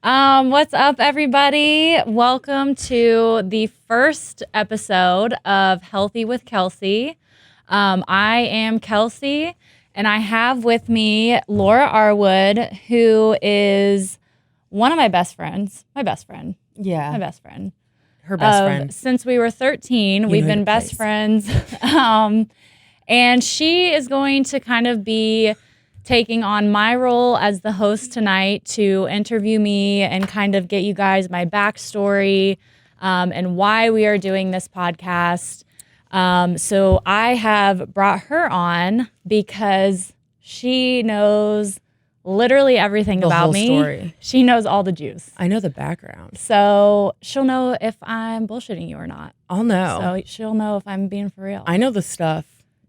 What's up, everybody? Welcome to the first episode of Healthy with Kelsi. I am Kelsi, and I have with me Laura Arwood, who is one of my best friends. My best friend. Yeah. My best friend. Her best friend. Since we were 13, we've been best friends. And she is going to kind of be taking on my role as the host tonight to interview me and kind of get you guys my backstory and why we are doing this podcast. So I have brought her on because she knows literally everything The about whole me. story. She knows all the juice. I know the background. So she'll know if I'm bullshitting you or not. I'll know. So she'll know if I'm being for real. I know the stuff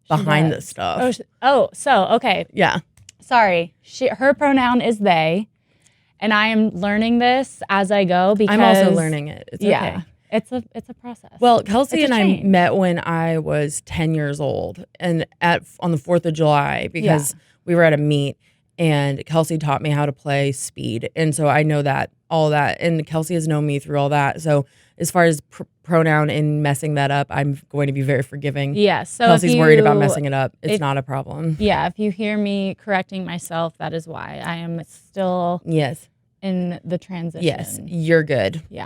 behind the stuff. Okay. Yeah. Sorry. Her pronoun is they, and I am learning this as I go because I'm also learning it. It's okay. It's a process. Well, Kelsi It's and a I change. met when I was 10 years old and on the 4th of July because we were at a meet and Kelsi taught me how to play speed. And so I know all that. And Kelsi has known me through all that. So as far as pronoun and messing that up, I'm going to be very forgiving. Yeah. So Kelsey's worried about messing it up. It's not a problem. Yeah. If you hear me correcting myself, that is why. I am still in the transition. Yes, you're good. Yeah.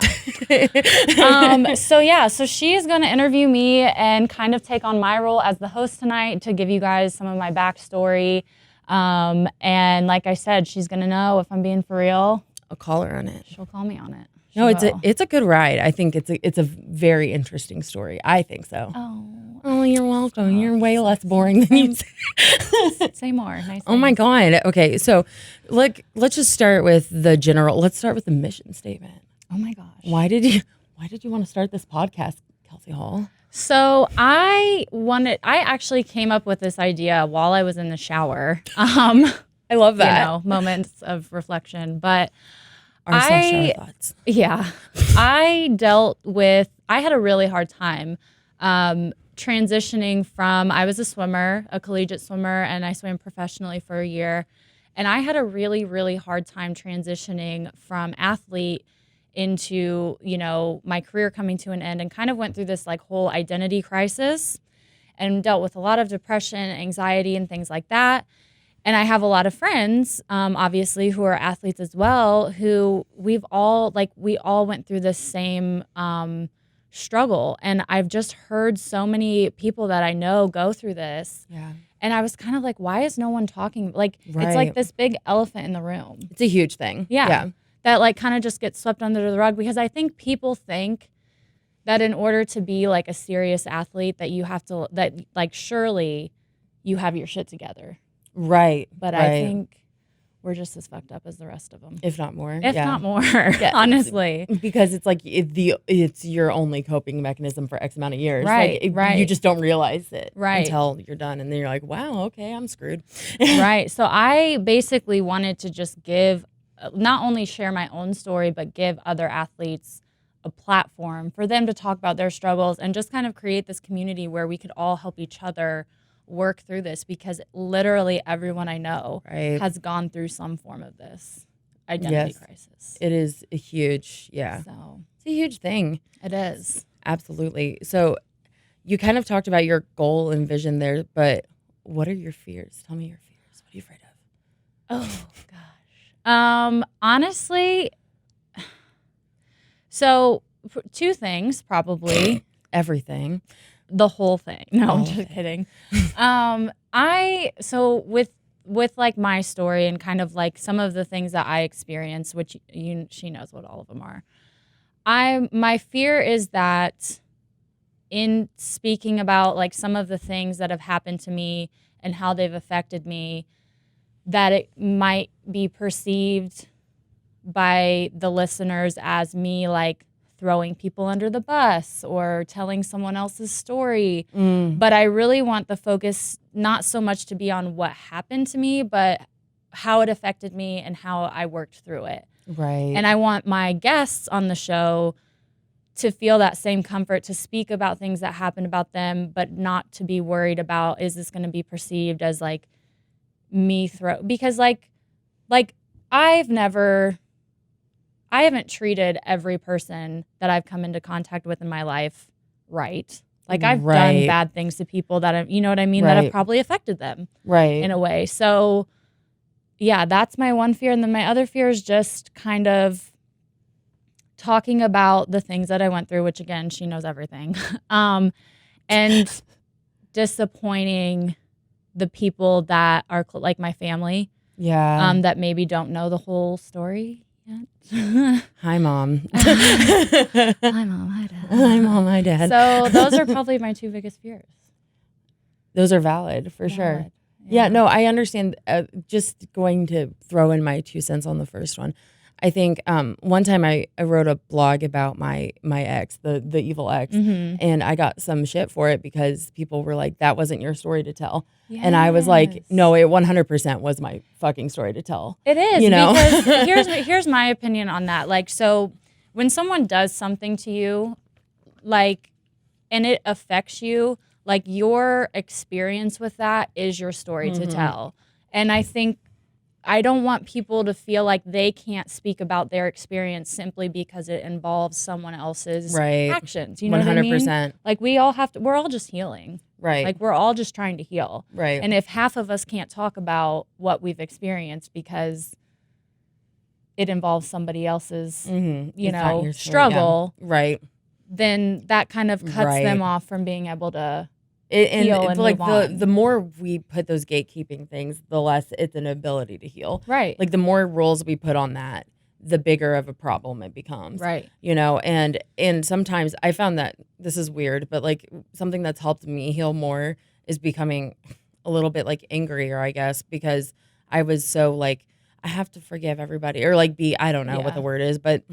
So she is going to interview me and kind of take on my role as the host tonight to give you guys some of my backstory. And like I said, she's going to know if I'm being for real. I'll call her on it. She'll call me on it. No, it's a good ride. I think it's a very interesting story. I think so. Oh, you're welcome. You're way less boring than you say. Say more. Nice. Oh my God. Okay, so let's just start with the general. Let's start with the mission statement. Oh my gosh. Why did you want to start this podcast, Kelsi Hall? So I actually came up with this idea while I was in the shower. I love that. Moments of reflection, but Our shower thoughts. Yeah. I had a really hard time transitioning from, I was a collegiate swimmer, and I swam professionally for a year. And I had a really, really hard time transitioning from athlete into, my career coming to an end, and kind of went through this whole identity crisis and dealt with a lot of depression, anxiety, and things like that. And I have a lot of friends, obviously, who are athletes as well, who we all went through this same struggle. And I've just heard so many people that I know go through this. Yeah. And I was kind of like, why is no one talking? It's like this big elephant in the room. It's a huge thing. Yeah. That kind of just gets swept under the rug, because I think people think that in order to be a serious athlete that you have to, surely you have your shit together. Right. But I think we're just as fucked up as the rest of them. If not more. Not more, honestly. Because it's it's your only coping mechanism for X amount of years. Right, right. You just don't realize it until you're done. And then you're like, wow, okay, I'm screwed. Right. So I basically wanted to just not only share my own story, but give other athletes a platform for them to talk about their struggles and just kind of create this community where we could all help each other work through this, because literally everyone I know has gone through some form of this identity crisis. It is a huge, So it's a huge thing. It is. Absolutely. So you kind of talked about your goal and vision there, but what are your fears? Tell me your fears. What are you afraid of? Oh gosh. Honestly, so two things probably. Everything. The whole thing. No, I'm just kidding. With my story and kind of some of the things that I experienced, which she knows what all of them are. My fear is that in speaking about some of the things that have happened to me and how they've affected me, that it might be perceived by the listeners as me throwing people under the bus or telling someone else's story. But I really want the focus not so much to be on what happened to me, but how it affected me and how I worked through it. Right. And I want my guests on the show to feel that same comfort, to speak about things that happened about them, but not to be worried about, is this going to be perceived as me because I've never I haven't treated every person that I've come into contact with in my life right. Like I've done bad things to people that you know what I mean, that have probably affected them in a way. So yeah, that's my one fear. And then my other fear is just kind of talking about the things that I went through, which again, she knows everything. And disappointing the people that are like my family. Yeah. That maybe don't know the whole story yet. Hi, Mom. Hi, Mom. Hi, Dad. Hi, Mom. Hi, Dad. So those are probably my two biggest fears. Those are valid for sure. Yeah, no, I understand. Just going to throw in my 2 cents on the first one. I think one time I wrote a blog about my ex, the evil ex, and I got some shit for it because people were like, that wasn't your story to tell. Yes. And I was like, no, it 100% was my fucking story to tell. It is, you know? Because here's my opinion on that. Like, so when someone does something to you, like, and it affects you, like your experience with that is your story to tell. And I think I don't want people to feel like they can't speak about their experience simply because it involves someone else's actions. You know 100%. What I mean? Like we're all just healing. Right. Like we're all just trying to heal. Right. And if half of us can't talk about what we've experienced because it involves somebody else's, you know, struggle. Right. Then that kind of cuts them off from being able to heal and like move on. the more we put those gatekeeping things, the less it's an ability to heal. Right. Like the more rules we put on that, the bigger of a problem it becomes. Right. You know, and sometimes I found that this is weird, but like something that's helped me heal more is becoming a little bit like angrier, I guess, because I was so like, I have to forgive everybody or like I don't know what the word is, but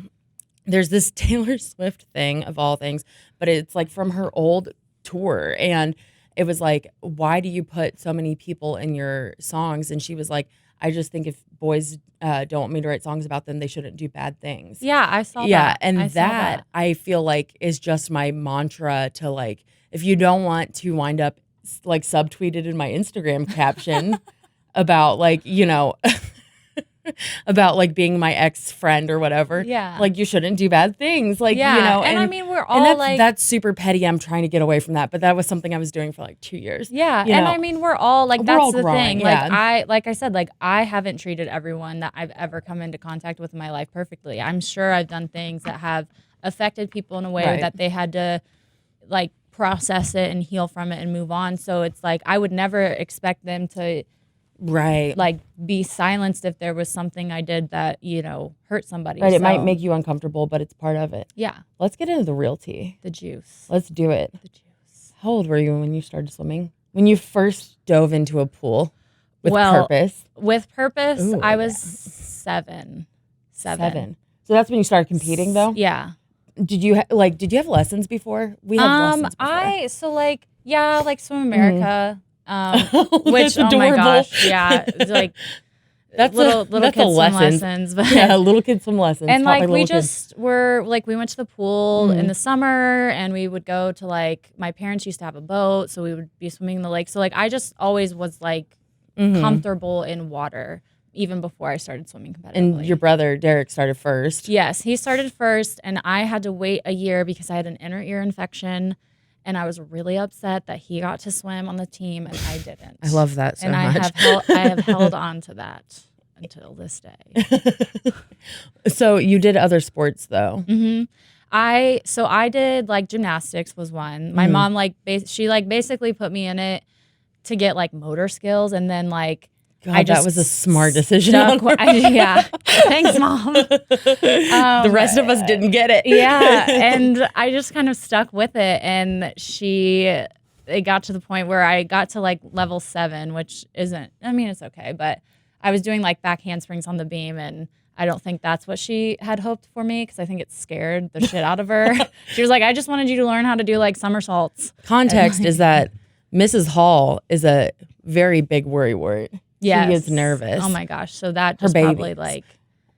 there's this Taylor Swift thing of all things, but it's like from her old tour, and it was like, why do you put so many people in your songs? And she was like, I just think if boys don't want me to write songs about them, they shouldn't do bad things. Yeah, I saw that. Yeah, and that I feel like is just my mantra to like, if you don't want to wind up like subtweeted in my Instagram caption about like, you know, about like being my ex friend or whatever. Yeah. Like you shouldn't do bad things. Like, you know. And I mean, we're all that's super petty. I'm trying to get away from that. But that was something I was doing for like 2 years. Yeah. And I mean, we're all like, that's the thing. Yeah. Like I said, like I haven't treated everyone that I've ever come into contact with in my life perfectly. I'm sure I've done things that have affected people in a way that they had to like process it and heal from it and move on. So it's like, I would never expect them to like be silenced if there was something I did that, you know, hurt somebody. Right, it might make you uncomfortable, but it's part of it. Yeah. Let's get into the real tea. The juice. Let's do it. The juice. How old were you when you started swimming? When you first dove into a pool with purpose? With purpose, Ooh, I was 7. So that's when you started competing though? Yeah. Did you have lessons before? We had lessons before. Like Swim America. Which adorable. Oh my gosh, yeah, like that's little kids swim lessons, but yeah, little kids swim lessons. And like we just were like we went to the pool in the summer, and we would go to like my parents used to have a boat, so we would be swimming in the lake. So like I just always was like comfortable in water even before I started swimming competitively. And your brother Derek started first. Yes, he started first, and I had to wait a year because I had an inner ear infection. And I was really upset that he got to swim on the team and I didn't. I love that so much. I have held on to that until this day. So you did other sports though. I did like gymnastics was one. My mom she basically put me in it to get like motor skills, and then like God, that was a smart decision. Yeah. Thanks, Mom. The rest of us didn't get it. Yeah. And I just kind of stuck with it. And it got to the point where I got to like level 7, which isn't, I mean, it's okay. But I was doing like back handsprings on the beam, and I don't think that's what she had hoped for me, because I think it scared the shit out of her. She was like, I just wanted you to learn how to do like somersaults. Context is that Mrs. Hall is a very big worry wart. Yes. She gets nervous. Oh my gosh. So that just probably like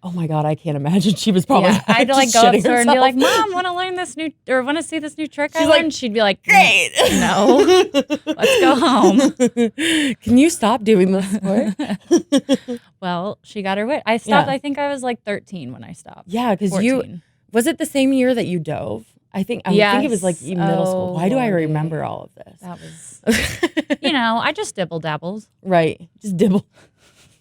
Oh my God, I can't imagine. She was probably I'd like just go up shitting to her and be herself. like, "Mom, want to learn this new or want to see this new trick I She's learned?" like, She'd be like, great. No, let's go home." Can you stop doing this sport? Well, she got her way. I stopped. Yeah. I think I was like 13 when I stopped. Yeah, because 14. was it the same year that you dove? I think it was like Yes. middle school. Oh, Why do I Lordy. remember all of this? That was, I just dibble dabbles. Right. Just dibble.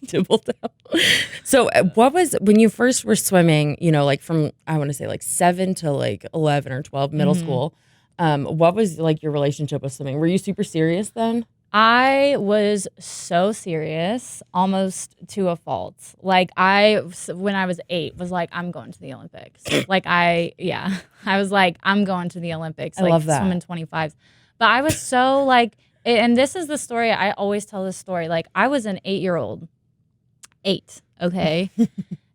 Dibble dabble. So what was, when you first were swimming, like from, I want to say like 7 to like 11 or 12 middle school, what was like your relationship with swimming? Were you super serious then? I was so serious, almost to a fault. Like when I was 8, was like, I'm going to the Olympics. I was like, I'm going to the Olympics. I love that. Swimming 25s. But I was so like, and this is the story, I always tell this story. Like I was an 8-year-old, 8, okay?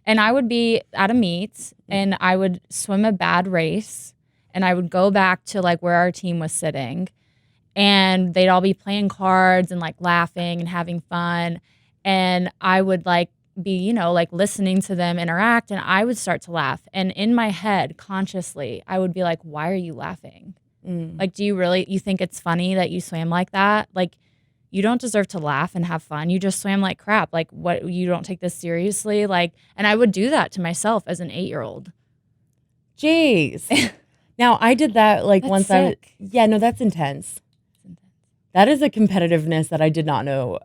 And I would be at a meet and I would swim a bad race and I would go back to like where our team was sitting. And they'd all be playing cards and like laughing and having fun. And I would like be, like listening to them interact, and I would start to laugh. And in my head, consciously, I would be like, why are you laughing? Like, do you think it's funny that you swam like that? Like, you don't deserve to laugh and have fun. You just swam like crap. Like, what, you don't take this seriously? Like, and I would do that to myself as an 8-year-old. Jeez. Now I did that like That's once sick. no, that's intense. That is a competitiveness that I did not know.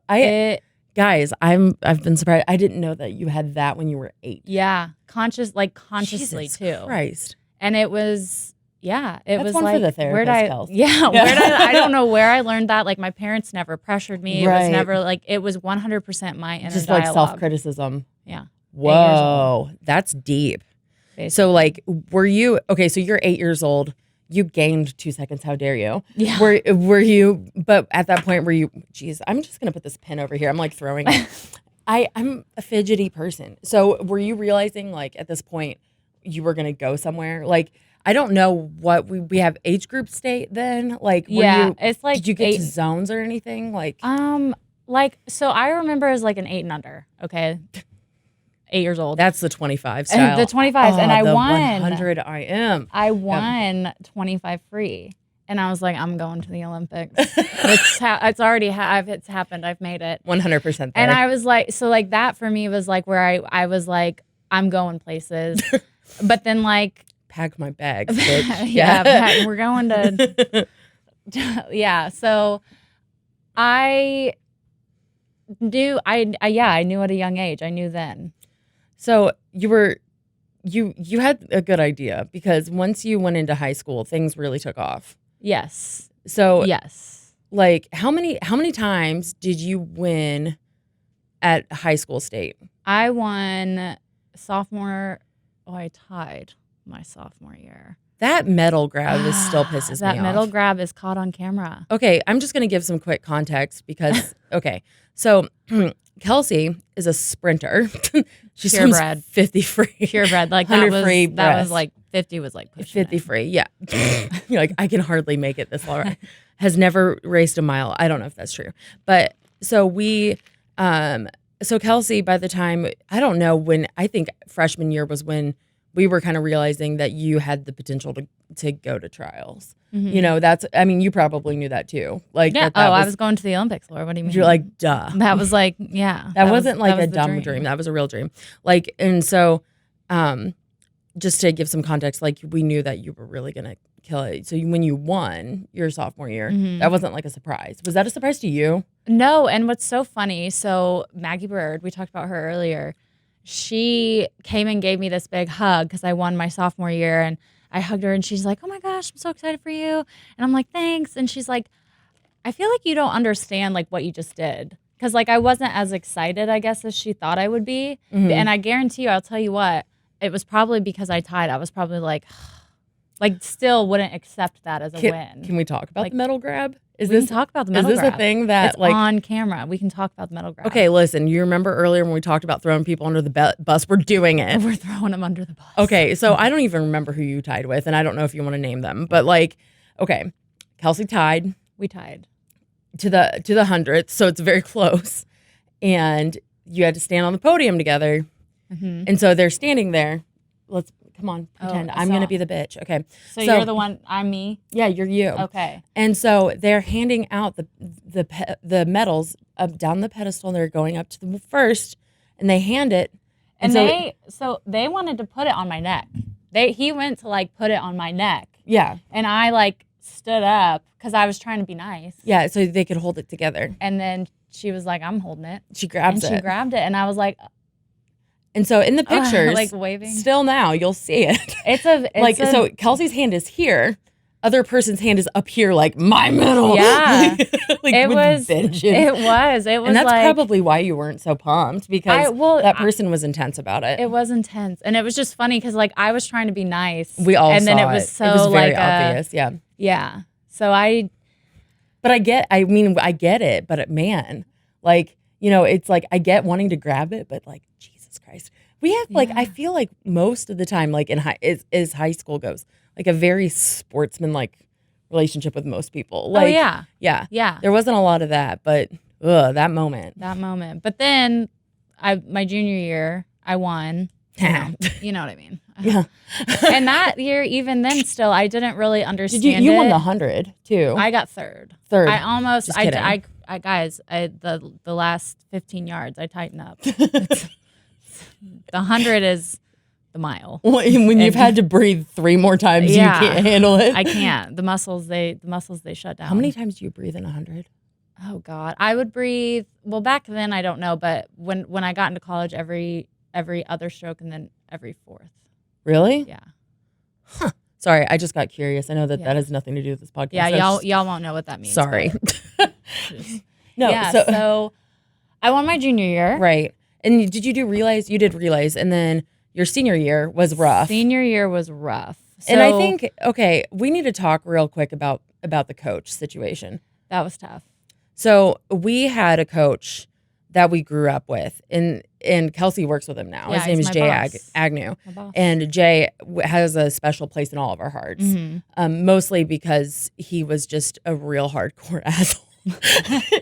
Guys, I've been surprised. I didn't know that you had that when you were 8. Yeah, consciously Jesus too. Christ. And it was, it That's was one like, for the therapist, Kelsi. I don't know where I learned that. Like my parents never pressured me. It was Right. never like, it was 100% my inner Just like dialogue. self-criticism. Yeah. Whoa, that's deep. Basically. So like, were you, okay, so you're 8 years old. You gained 2 seconds. How dare you? Yeah. Were you, but at that point, were you, geez, I'm just going to put this pin over here. I'm like throwing it. I'm a fidgety person. So were you realizing like at this point you were going to go somewhere? Like, I don't know what we have age group state then. Like, it's like, did you get to zones or anything? Like, so I remember as like an 8 and under. Okay. 8 years old. that's the 25 style. The 25s. And I the won. 100 IM. I won 25 free. And I was like, I'm going to the Olympics. It's already it's happened. I've made it. 100% there. And I was like, so like that for me was like where I was like, I'm going places. But then like, pack my bags, bitch. we're going to, So I knew, I knew at a young age. I knew then. So you had a good idea because once you went into high school, things really took off. Yes. So yes. Like how many times did you win at high school state? I won sophomore. Oh, I tied my sophomore year. That medal grab is still pisses me off. That medal grab is caught on camera. Okay, I'm just going to give some quick context because, okay, so Kelsi is a sprinter. She swims Purebred. 50 free. Purebred. Like 100 free that breast. was like 50 was like pushing 50 it. free, yeah. You're like, I can hardly make it this long. Has never raced a mile. I don't know if that's true. But so so Kelsi, by the time, I don't know when, I think freshman year was when we were kind of realizing that you had the potential to go to trials. Mm-hmm. You probably knew that too. Like, yeah. I was going to the Olympics, Laura. What do you mean? You're like, duh. That was like, yeah. That wasn't like a dumb dream. That was a real dream. Like, and so, just to give some context, like we knew that you were really going to kill it. So when you won your sophomore year, that wasn't like a surprise. Was that a surprise to you? No. And what's so funny, so Maggie Bird, we talked about her earlier. She came and gave me this big hug because I won my sophomore year, and I hugged her and she's like, oh my gosh, I'm so excited for you. And I'm like, thanks. And she's like, I feel like you don't understand like what you just did. Cause like I wasn't as excited, I guess, as she thought I would be. Mm-hmm. And I guarantee you, I'll tell you what, it was probably because I tied. I was probably like still wouldn't accept that as a win. Can we talk about the medal grab? We can talk about the medal grab. Is this a thing that it's on camera? We can talk about the medal grab. Okay, listen, you remember earlier when we talked about throwing people under the bus? We're doing it. We're throwing them under the bus. Okay, so I don't even remember who you tied with, and I don't know if you want to name them, but like, okay, Kelsi tied. We tied. To the 100th, so it's very close. And you had to stand on the podium together. And so they're standing there. Let's come on, pretend I'm going to be the bitch. Okay. So you're the one, I'm me? Yeah, you're you. Okay. And so they're handing out the medals up down the pedestal, and they're going up to the first, and they hand it. And they wanted to put it on my neck. He went to like put it on my neck. Yeah. And I like stood up because I was trying to be nice. Yeah, so they could hold it together. And then she was like, I'm holding it. She grabs it. She grabbed it, and I was like, and so in the pictures, like waving. Still now you'll see it. So Kelsi's hand is here. Other person's hand is up here, like my medal. Yeah, it was vengeance. It was, and that's probably why you weren't so pumped, because that person was intense about it. It was intense, and it was just funny because like I was trying to be nice. We all and saw then it was so it was very like obvious. Yeah. So but I get it, but man, like, you know, it's like I get wanting to grab it, but like Jesus Christ, we have like I feel like most of the time, like in as high school goes, like a very sportsman-like relationship with most people. Like, yeah. There wasn't a lot of that, but that moment. But then, my junior year, I won. You know what I mean? Yeah. And that year, even then, still, I didn't really understand. You won the 100 too. I got third. I almost. Guys, the last 15 yards, I tighten up. The 100 is the mile. When you've had to breathe 3 more times, you can't handle it. I can't. The muscles they shut down. How many times do you breathe in 100? Oh God, I would breathe. Well, back then I don't know, but when I got into college, every other stroke and then every fourth. Really? Yeah. Huh. Sorry, I just got curious. I know that has nothing to do with this podcast. Yeah, y'all won't know what that means. Sorry. No. Yeah. So I won my junior year. Right. And did you do relays? You did relays, and then your senior year was rough. Senior year was rough. And I think, we need to talk real quick about the coach situation. That was tough. So we had a coach that we grew up with, and Kelsi works with him now. Yeah, his name is Jay Agnew. And Jay has a special place in all of our hearts, mostly because he was just a real hardcore asshole.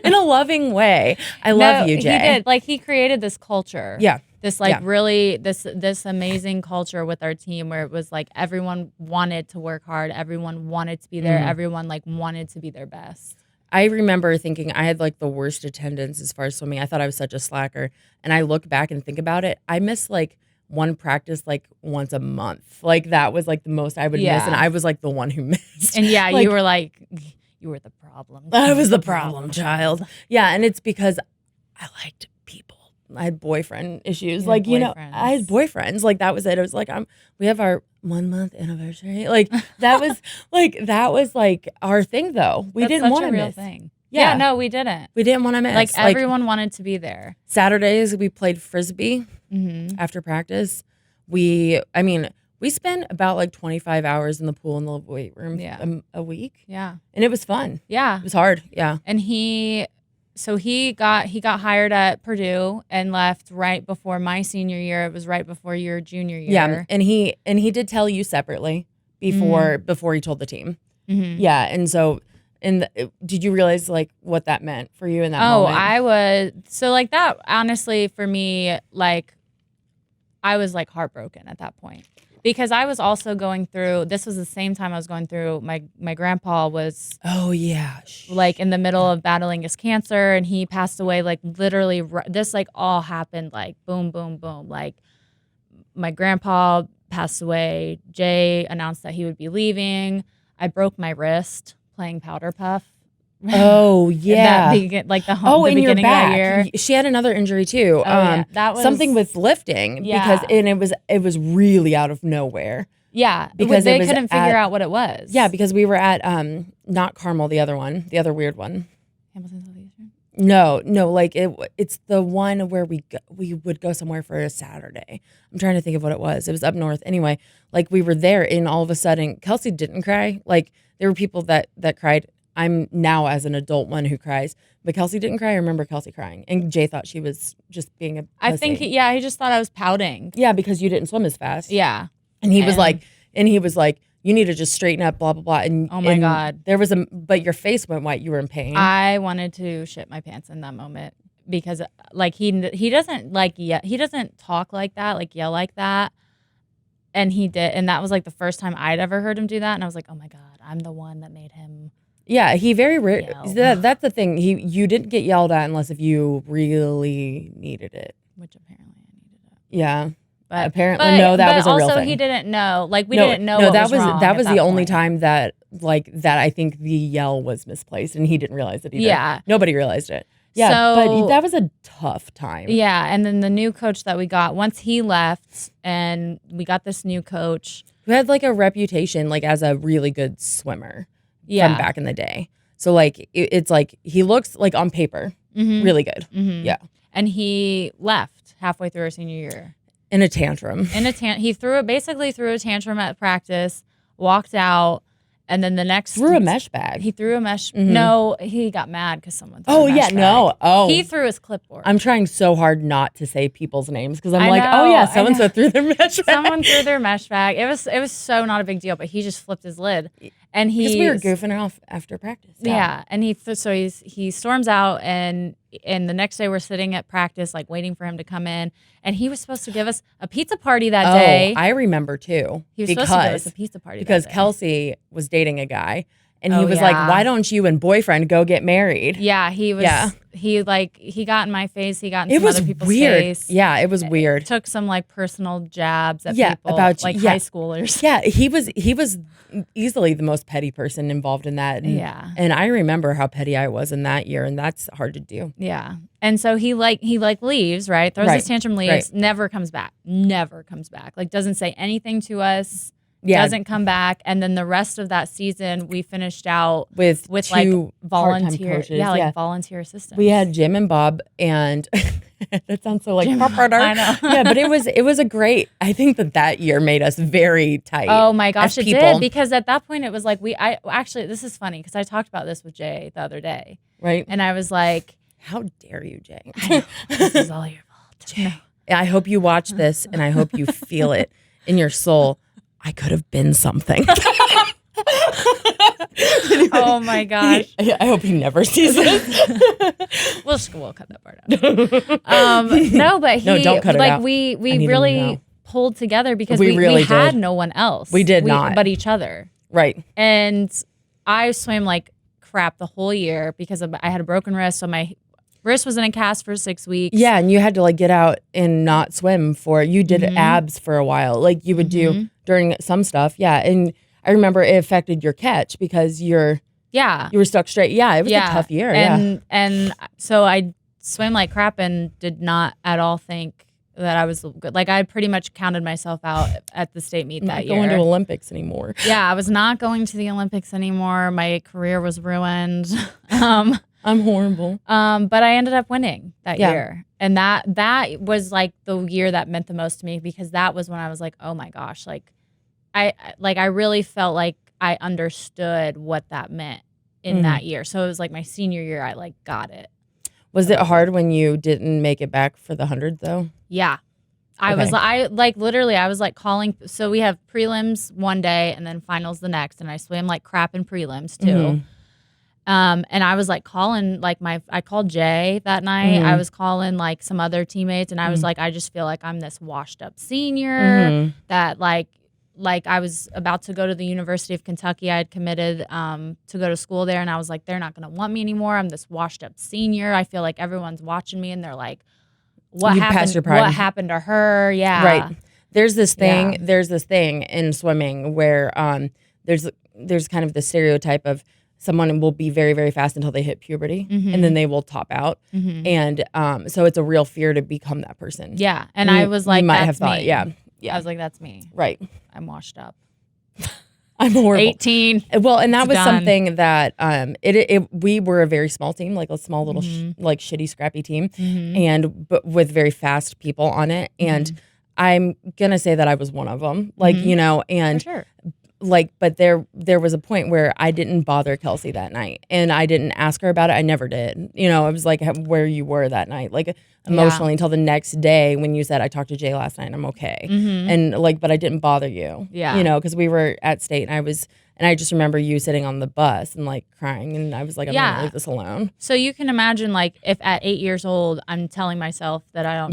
In a loving way. I love you, Jay. He did. Like, he created this culture. Yeah. This really this amazing culture with our team where it was like everyone wanted to work hard, everyone wanted to be there, everyone like wanted to be their best. I remember thinking I had like the worst attendance as far as swimming. I thought I was such a slacker. And I look back and think about it. I missed like one practice like once a month. Like that was like the most I would miss. And I was like the one who missed. And you were like, you were the problem. I was the problem child. Yeah. And it's because I liked people. I had boyfriend issues. Like, you know, I had boyfriends. Like that was it. It was like, we have our 1 month anniversary. Like that was like our thing though. We didn't want to miss. That's such a real thing. Yeah, no, we didn't. We didn't want to miss. Like everyone wanted to be there. Saturdays we played Frisbee after practice. We spent about like 25 hours in the pool in the weight room a week. Yeah. And it was fun. Yeah. It was hard. Yeah. And he got hired at Purdue and left right before my senior year. It was right before your junior year. Yeah. And he did tell you separately before he told the team. Yeah. And so did you realize like what that meant for you in that moment? I was so like that honestly for me, like I was like heartbroken at that point. Because I was also going through, this was the same time I was going through, my grandpa was like in the middle of battling his cancer, and he passed away like literally, this like all happened like boom, boom, boom. Like my grandpa passed away, Jay announced that he would be leaving, I broke my wrist playing powder puff. Oh yeah, the in beginning your back. Of that year. She had another injury too. That was something with lifting because it was really out of nowhere. Yeah, because they couldn't figure out what it was. Yeah, because we were at not Carmel, the other weird one. Hamilton Southeastern. No, like it's the one where we would go somewhere for a Saturday. I'm trying to think of what it was. It was up north. Anyway, like we were there, and all of a sudden, Kelsi didn't cry. Like there were people that cried. I'm now as an adult one who cries, but Kelsi didn't cry. I remember Kelsi crying, and Jay thought she was just being a pussy. I think he just thought I was pouting. Yeah, because you didn't swim as fast. Yeah, and he was like, you need to just straighten up, blah blah blah. And oh my God, but your face went white. You were in pain. I wanted to shit my pants in that moment because like he doesn't like he doesn't talk like that, like yell like that. And he did, and that was like the first time I'd ever heard him do that, and I was like, oh my God, I'm the one that made him. Yeah, he very yell. that's the thing. You didn't get yelled at unless if you really needed it. Which apparently I needed it. Yeah. But apparently no, that was a real thing. Also he didn't know. Like we didn't know. No, what that was wrong that was at the that only point. time that I think the yell was misplaced and he didn't realize it either. Yeah. Nobody realized it. Yeah, but that was a tough time. Yeah, and then the new coach that we got, once he left and we got this new coach who had like a reputation like as a really good swimmer from back in the day. So like it's like he looks like on paper really good. Mm-hmm. Yeah. And he left halfway through our senior year. In a tantrum. He basically threw a tantrum at practice, walked out, and then the next threw a mesh bag. He threw a mesh. No, he got mad because someone. Threw Oh a mesh yeah, bag. no. Oh, he threw his clipboard. I'm trying so hard not to say people's names because I'm I like, know, oh yeah, so and so threw their mesh bag. Someone threw their mesh bag. It was so not a big deal, but he just flipped his lid, and because we were goofing off after practice. Yeah, and he storms out, and the next day we're sitting at practice, like waiting for him to come in, and he was supposed to give us a pizza party that day. I remember too. He was supposed to give us a pizza party because that day. Kelsi was dating a guy, and he was like, "Why don't you and boyfriend go get married?" Yeah, he was. Yeah. He got in my face. He got in some other people's weird. face. Yeah, it was weird. Took some like personal jabs at people, about like high schoolers. Yeah, he was easily the most petty person involved in that. And, and I remember how petty I was in that year, and that's hard to do. Yeah, and so he leaves, right? Throws his tantrum, leaves, never comes back. Like doesn't say anything to us. Doesn't come back, and then the rest of that season we finished out with like volunteer coaches. Volunteer assistants. We had Jim and Bob, and that sounds so like proper. I know. Yeah, but it was a great. I think that year made us very tight. Oh my gosh, it did, because at that point it was like actually this is funny because I talked about this with Jay the other day, right? And I was like, "How dare you, Jay? This is all your fault." Jay. No. I hope you watch this, and I hope you feel it in your soul. I could have been something. Oh my gosh. I hope he never sees this. We'll cut that part out. No, but don't cut it out. We really pulled together because we really had did. no one else. We did not. But each other. Right. And I swam like crap the whole year because I had a broken wrist, so my wrist was in a cast for 6 weeks. Yeah, and you had to like get out and not swim you did abs for a while. Like you would do during some stuff. Yeah. And I remember it affected your catch because you were stuck straight. Yeah, it was a tough year. And so I swam like crap and did not at all think that I was good. Like I pretty much counted myself out at the state meet that year. Not going to Olympics anymore. Yeah, I was not going to the Olympics anymore. My career was ruined. I'm horrible. But I ended up winning that year. And that was like the year that meant the most to me because that was when I was like, oh my gosh, I really felt like I understood what that meant in that year. So it was like my senior year, I like got it. Was it hard when you didn't make it back for the 100 though? Yeah. I was calling. So we have prelims one day and then finals the next. And I swam like crap in prelims too. And I was like calling I called Jay that night. I was calling like some other teammates and I was like, I just feel like I'm this washed up senior that like I was about to go to the University of Kentucky. I had committed to go to school there and I was like, they're not going to want me anymore. I'm this washed up senior. I feel like everyone's watching me and they're like, what happened to her? Yeah. Right. There's this thing in swimming where there's kind of the stereotype of someone will be very, very fast until they hit puberty and then they will top out. And so it's a real fear to become that person. Yeah. And I was like, you might that's have thought, me. yeah. I was like, that's me. Right. I'm washed up. I'm horrible. 18. Well, and that was done. Something that we were a very small team, like a small little shitty, scrappy team, but with very fast people on it. And I'm gonna say that I was one of them, and for sure. But there was a point where I didn't bother Kelsi that night, and I didn't ask her about it. I never did. It was like where you were that night, like emotionally until the next day when you said, I talked to Jay last night and I'm okay. And but I didn't bother you. Yeah. Because we were at state and I was And I just remember you sitting on the bus and like crying, and I was like, I'm gonna leave this alone. So you can imagine, like, if at 8 years old I'm telling myself that I don't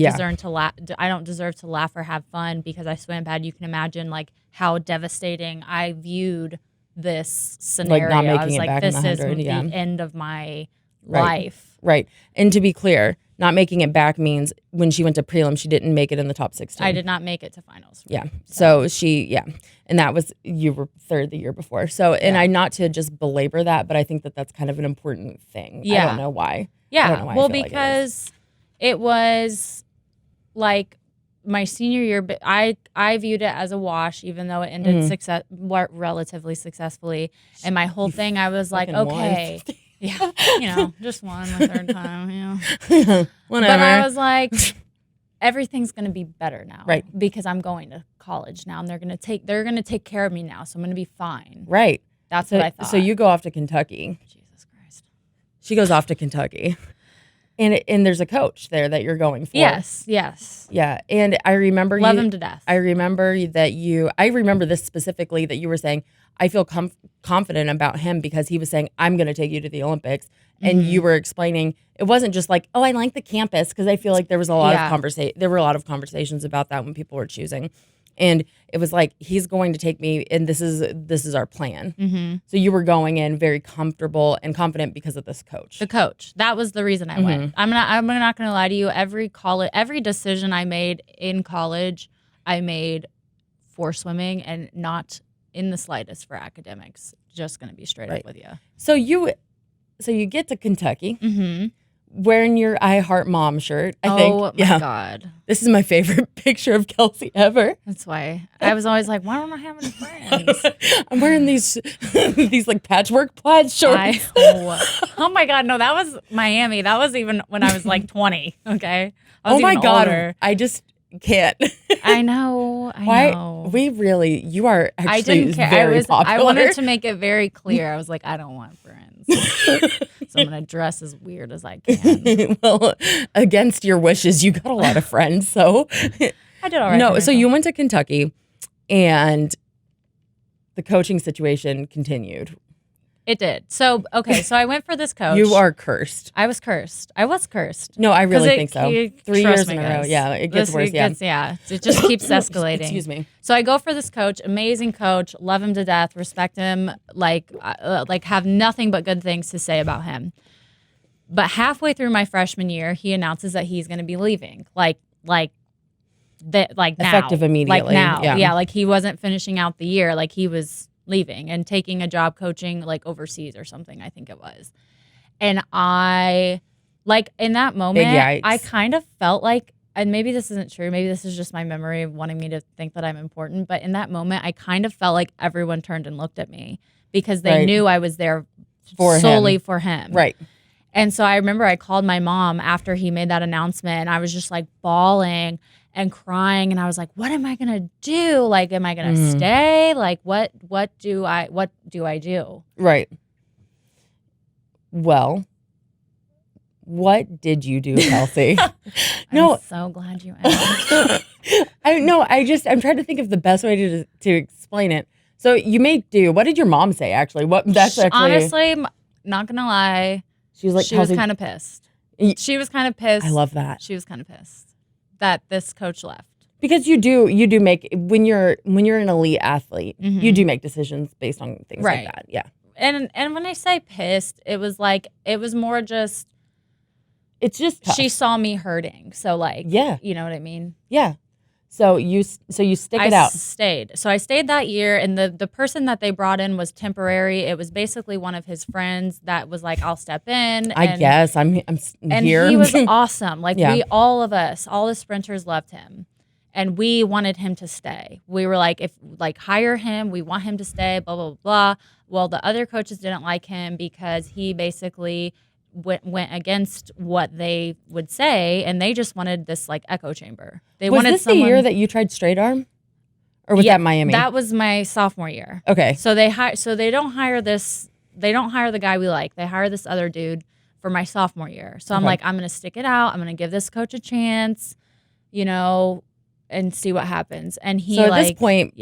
deserve to laugh or have fun because I swam bad. You can imagine like how devastating I viewed this scenario. Like not making I was it like, back this in the is 100, the end of my Right. life. Right. And to be clear, not making it back means when she went to prelim, she didn't make it in the top 16. I did not make it to finals. Yeah. So and that was, you were third the year before. So, and I, not to just belabor that, but I think that that's kind of an important thing. Yeah. I don't know why. Yeah. I don't know why Well, I feel because it was like my senior year, but I viewed it as a wash, even though it ended relatively successfully. And my whole thing, I was like, okay. Yeah, just one the third time. Whatever. But I was like, everything's gonna be better now, right? Because I'm going to college now, and they're gonna take care of me now, so I'm gonna be fine. Right. That's what I thought. So you go off to Kentucky. Jesus Christ. She goes off to Kentucky, and there's a coach there that you're going for. Yes. Yeah, and I remember love him to death. I remember I remember this specifically, that you were saying, I feel confident about him because he was saying, I'm going to take you to the Olympics. And you were explaining, it wasn't just like, oh, I like the campus, because I feel like there was a lot of there were a lot of conversations about that when people were choosing. And it was like, he's going to take me, and this is our plan. So you were going in very comfortable and confident because of this coach. The coach. That was the reason I went. I'm not going to lie to you. Every decision I made in college, I made for swimming and not in the slightest for academics. Just going to be straight up with you. So you get to Kentucky, wearing your I Heart Mom shirt. I think. Oh my God. This is my favorite picture of Kelsi ever. That's why I was always like, why don't I have any friends? I'm wearing these like patchwork plaid shorts. Oh my God, no, that was Miami. That was even when I was like 20. Okay. I was oh my God, older. I just can't. I know. You are actually I didn't care. very popular. I wanted to make it very clear. I was like, I don't want friends. So I'm going to dress as weird as I can. Well, against your wishes, you got a lot of friends. So I did all right. No, so you went to Kentucky, and the coaching situation continued. It did. So, okay, so I went for this coach. You are cursed. I was cursed. No, I really think so. 3 years in a row. Guys. Yeah, it gets worse. It just keeps escalating. Excuse me. So I go for this coach, amazing coach, love him to death, respect him, like have nothing but good things to say about him. But halfway through my freshman year, he announces that he's going to be leaving. Effective immediately. Like now. Yeah, like he wasn't finishing out the year. Like he was leaving and taking a job coaching like overseas or something, I think it was. And I, like, in that moment, I kind of felt like, and maybe this isn't true, maybe this is just my memory of wanting me to think that I'm important, but in that moment, I kind of felt like everyone turned and looked at me because they knew I was there solely for him. Right. And so I remember I called my mom after he made that announcement, and I was just like bawling and crying, and I was like, what am I gonna do? Like, am I gonna stay? Like, what do I do? Right. Well, what did you do, Kelsi? I'm so glad you asked. I'm trying to think of the best way to explain it. So you made do. What did your mom say, actually? Honestly, not gonna lie, she was kind of pissed. She was kind of pissed. I love that. She was kind of pissed that this coach left. Because you do make, when you're an elite athlete, you do make decisions based on things like that. Yeah. And when I say pissed, it was more just, it's just tough. She saw me hurting. So like, you know what I mean? Yeah. So you stick it out. So I stayed that year, and the person that they brought in was temporary. It was basically one of his friends that was like, I'll step in. I guess I'm here. And he was awesome. Like all the sprinters loved him, and we wanted him to stay. We were like, hire him. We want him to stay, blah, blah, blah. Well, the other coaches didn't like him because he basically went against what they would say, and they just wanted this like echo chamber. Was this the year that you tried straight arm, or was that Miami? That was my sophomore year. Okay. So they don't hire the guy we like. They hire this other dude for my sophomore year. So I'm like, I'm gonna stick it out. I'm gonna give this coach a chance, and see what happens. And he, so at this point,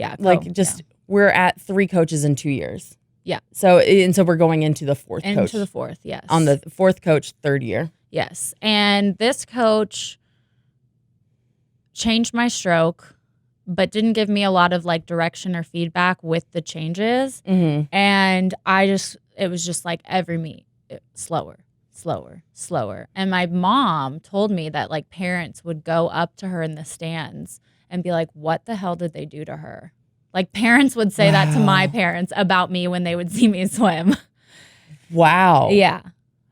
we're at 3 coaches in 2 years. Yeah. So we're going into the 4th coach. Into the 4th, yes. On the 4th coach, 3rd year. Yes. And this coach changed my stroke, but didn't give me a lot of like direction or feedback with the changes. Mm-hmm. And it was just like every meet, slower. And my mom told me that like parents would go up to her in the stands and be like, what the hell did they do to her? Like parents would say that to my parents about me when they would see me swim. Wow. Yeah.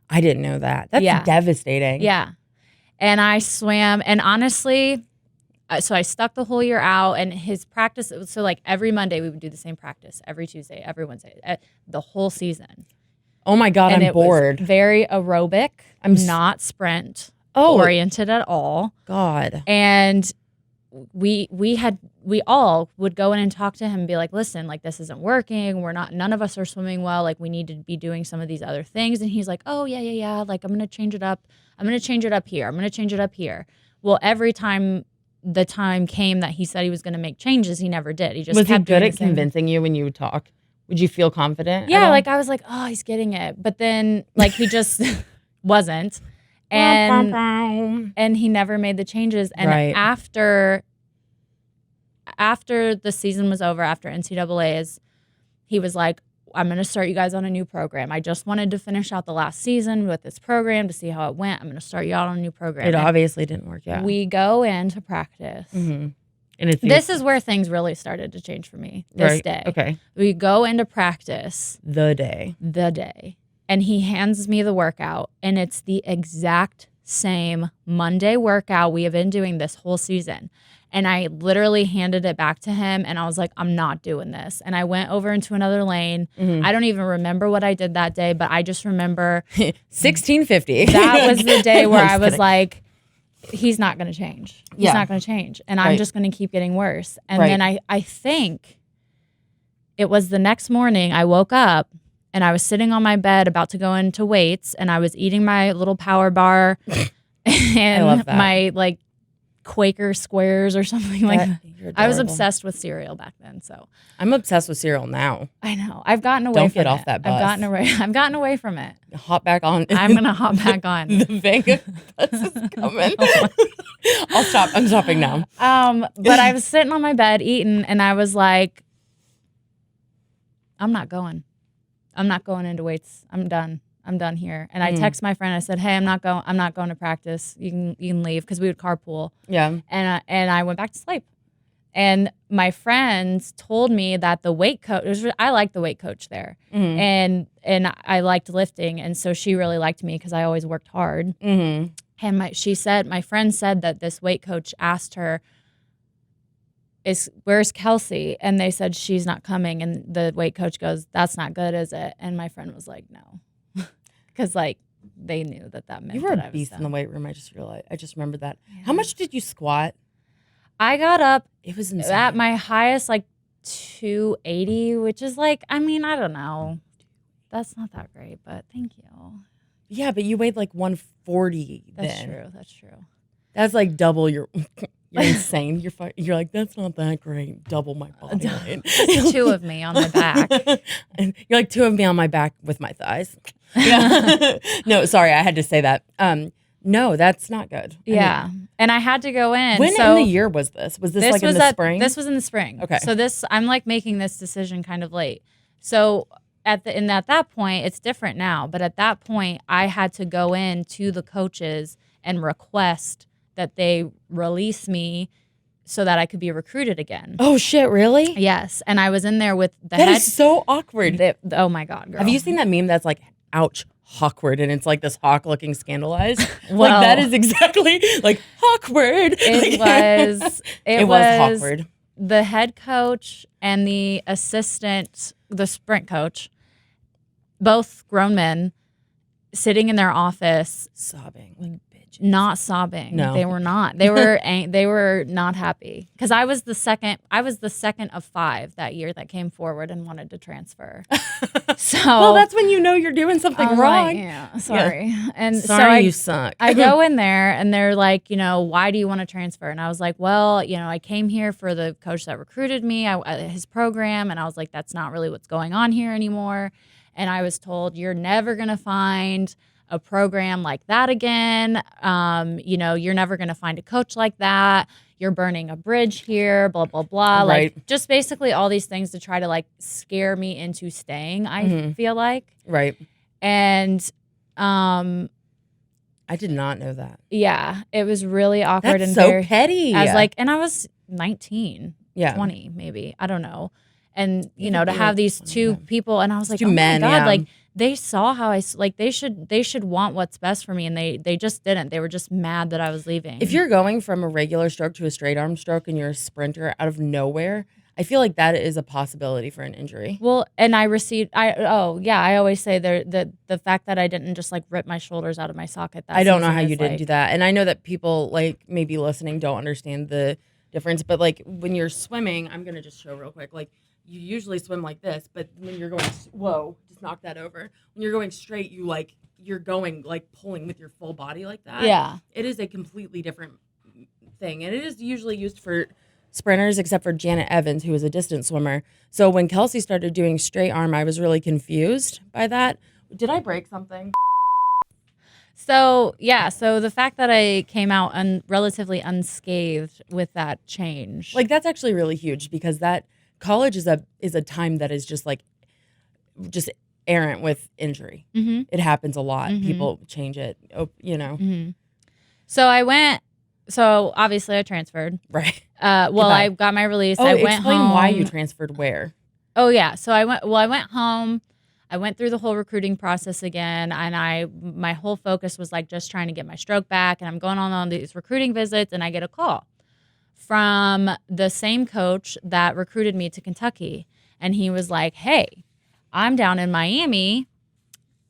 I didn't know that. That's devastating. Yeah. And I swam, and honestly, so I stuck the whole year out, and his practice, so like every Monday we would do the same practice, every Tuesday, every Wednesday, the whole season. Oh my God, and I'm bored. Was very aerobic. I'm not sprint oriented at all. God. And we all would go in and talk to him and be like, listen, like this isn't working. None of us are swimming well. Like we need to be doing some of these other things. And he's like, oh yeah. Like I'm going to change it up. I'm going to change it up here. I'm going to change it up here. Well, every time the time came that he said he was going to make changes, he never did. He just was kept he good doing at convincing you when you would talk? Would you feel confident? Yeah, like I was like, oh, he's getting it. But then like he just wasn't. And he never made the changes. And after the season was over, after NCAA's, he was like, I'm going to start you guys on a new program. I just wanted to finish out the last season with this program to see how it went. I'm going to start you out on a new program. It obviously didn't work out. We go into practice. Mm-hmm. And this is where things really started to change for me this day. Okay. We go into practice. The day. And he hands me the workout, and it's the exact same Monday workout we have been doing this whole season. And I literally handed it back to him, and I was like, I'm not doing this. And I went over into another lane. Mm-hmm. I don't even remember what I did that day, but I just remember 1650. That was the day where I was like, he's not going to change. He's not going to change. And I'm just going to keep getting worse. And then I think it was the next morning I woke up and I was sitting on my bed about to go into weights, and I was eating my little power bar and my like Quaker squares or something like that. I was obsessed with cereal back then. So I'm obsessed with cereal now. I know. I've gotten away from it. Don't get off that bus. I've gotten away from it. Hop back on. I'm going to hop back on. The Vega bus is coming. I'll stop. I'm stopping now. But I was sitting on my bed eating, and I was like, I'm not going into weights. I'm done here. And I text my friend. I said, hey, I'm not going to practice. You can leave, because we would carpool. Yeah. And I went back to sleep. And my friends told me that the weight coach, I liked the weight coach there. Mm-hmm. And I liked lifting. And so she really liked me because I always worked hard. Mm-hmm. And my friend said that this weight coach asked her, where's Kelsi? And they said, she's not coming. And the weight coach goes, that's not good, is it? And my friend was like, no. Because like they knew that meant you were that a beast in the weight room. I just remembered that. Yeah. How much did you squat? I got up. It was insane. At my highest, like 280, which is like, I mean, I don't know. That's not that great, but thank you. Yeah, but you weighed like 140. That's true. That's like double your. You're insane. You're like, that's not that great. Double my body weight. Two of me on my back. And you're like 2 of me on my back with my thighs. Yeah. No, sorry, I had to say that. No, that's not good. Yeah. And I had to go in. When in the year was this? Was this like in the spring? This was in the spring. Okay. So I'm like making this decision kind of late. So at that point, it's different now. But at that point, I had to go in to the coaches and request that they release me so that I could be recruited again. Oh shit, really? Yes. And I was in there with the head. That is so awkward. Oh my God, girl. Have you seen that meme that's like, ouch, awkward, and it's like this hawk looking scandalized? Well, like that is exactly like awkward. It was awkward. The head coach and the assistant, the sprint coach, both grown men, sitting in their office sobbing like bitches. Not sobbing. No. They were not. They were they were not happy because I was the second of 5 that year that came forward and wanted to transfer. So well, that's when you know you're doing something I'm wrong. like, yeah, sorry. And Sorry, so you suck. I go in there and they're like, why do you want to transfer? And I was like, well, I came here for the coach that recruited me, his program. And I was like, that's not really what's going on here anymore. And I was told, you're never going to find a program like that again. You're never going to find a coach like that. You're burning a bridge here, blah, blah, blah. Right. Like just basically all these things to try to like scare me into staying, I feel like. Right. And I did not know that. yeah, it was really awkward. That's and so very, petty. and I was 19, Yeah. 20 maybe. I don't know. And, Yeah, to have these 20, two yeah. people, and I was like, Two oh men, my God, yeah. like they saw how they should want what's best for me. And they just didn't. They were just mad that I was leaving. If you're going from a regular stroke to a straight arm stroke and you're a sprinter out of nowhere, I feel like that is a possibility for an injury. Well, and I always say the fact that I didn't just like rip my shoulders out of my socket. I don't know how you didn't do that. And I know that people like maybe listening don't understand the difference, but like when you're swimming, I'm going to just show real quick, like you usually swim like this, but when you're going, whoa, just knock that over. When you're going straight, you're going like pulling with your full body like that. Yeah. It is a completely different thing. And it is usually used for sprinters, except for Janet Evans, who is a distance swimmer. So when Kelsi started doing straight arm, I was really confused by that. Did I break something? So the fact that I came out relatively unscathed with that change, Like that's actually really huge because that college is a time that is just errant with injury. Mm-hmm. It happens a lot. Mm-hmm. People change it, Mm-hmm. So obviously I transferred. Right. I got my release. I went explain home. why you transferred where. Oh yeah. So I went home. I went through the whole recruiting process again, and my whole focus was like just trying to get my stroke back. And I'm going on these recruiting visits, and I get a call from the same coach that recruited me to Kentucky. And he was like, hey, I'm down in Miami.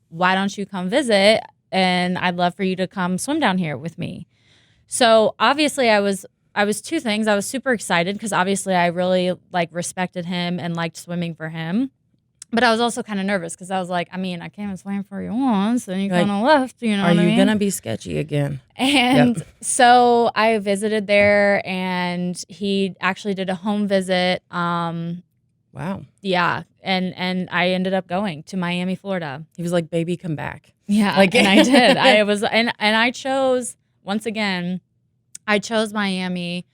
Why don't you come visit? And I'd love for you to come swim down here with me. So obviously I was two things. I was super excited because obviously I really like respected him and liked swimming for him. But I was also kind of nervous because I was like, I came and swam for you once and you kind of left, you know what I mean? Are you going to be sketchy again? And so I visited there, and he actually did a home visit. Wow. Yeah. And I ended up going to Miami, Florida. He was like, baby, come back. Yeah. And I did. I chose, once again, Miami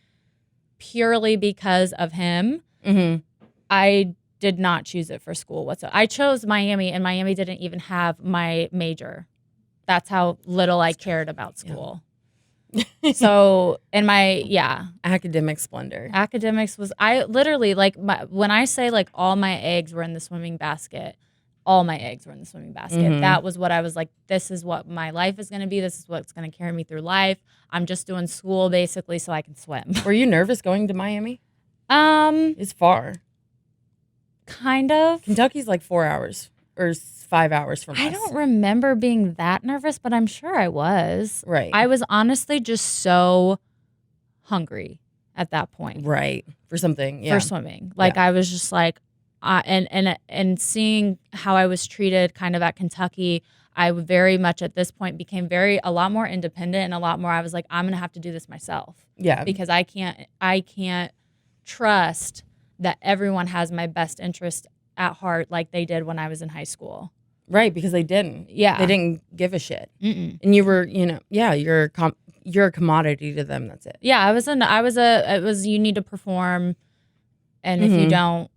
purely because of him. Mm-hmm. I did not choose it for school whatsoever. I chose Miami, and Miami didn't even have my major. That's how little I cared about school. Yeah. So, academic splendor. Academics was, I literally, like, when I say, like, all my eggs were in the swimming basket, Mm-hmm. That was what I was like, this is what my life is going to be. This is what's going to carry me through life. I'm just doing school, basically, so I can swim. Were you nervous going to Miami? It's far. Kind of. Kentucky's like 4 hours or 5 hours from us. I don't remember being that nervous, but I'm sure I was. Right. I was honestly just so hungry at that point. Right. For something. Yeah. For swimming. Like I was just like, and seeing how I was treated kind of at Kentucky, I very much at this point became a lot more independent and a lot more, I was like, I'm going to have to do this myself. Yeah. Because I can't trust that everyone has my best interest at heart like they did when I was in high school. Right, because they didn't. Yeah. They didn't give a shit. Mm-mm. And you were, you're a commodity to them, that's it. Yeah, it was you need to perform, and if you don't,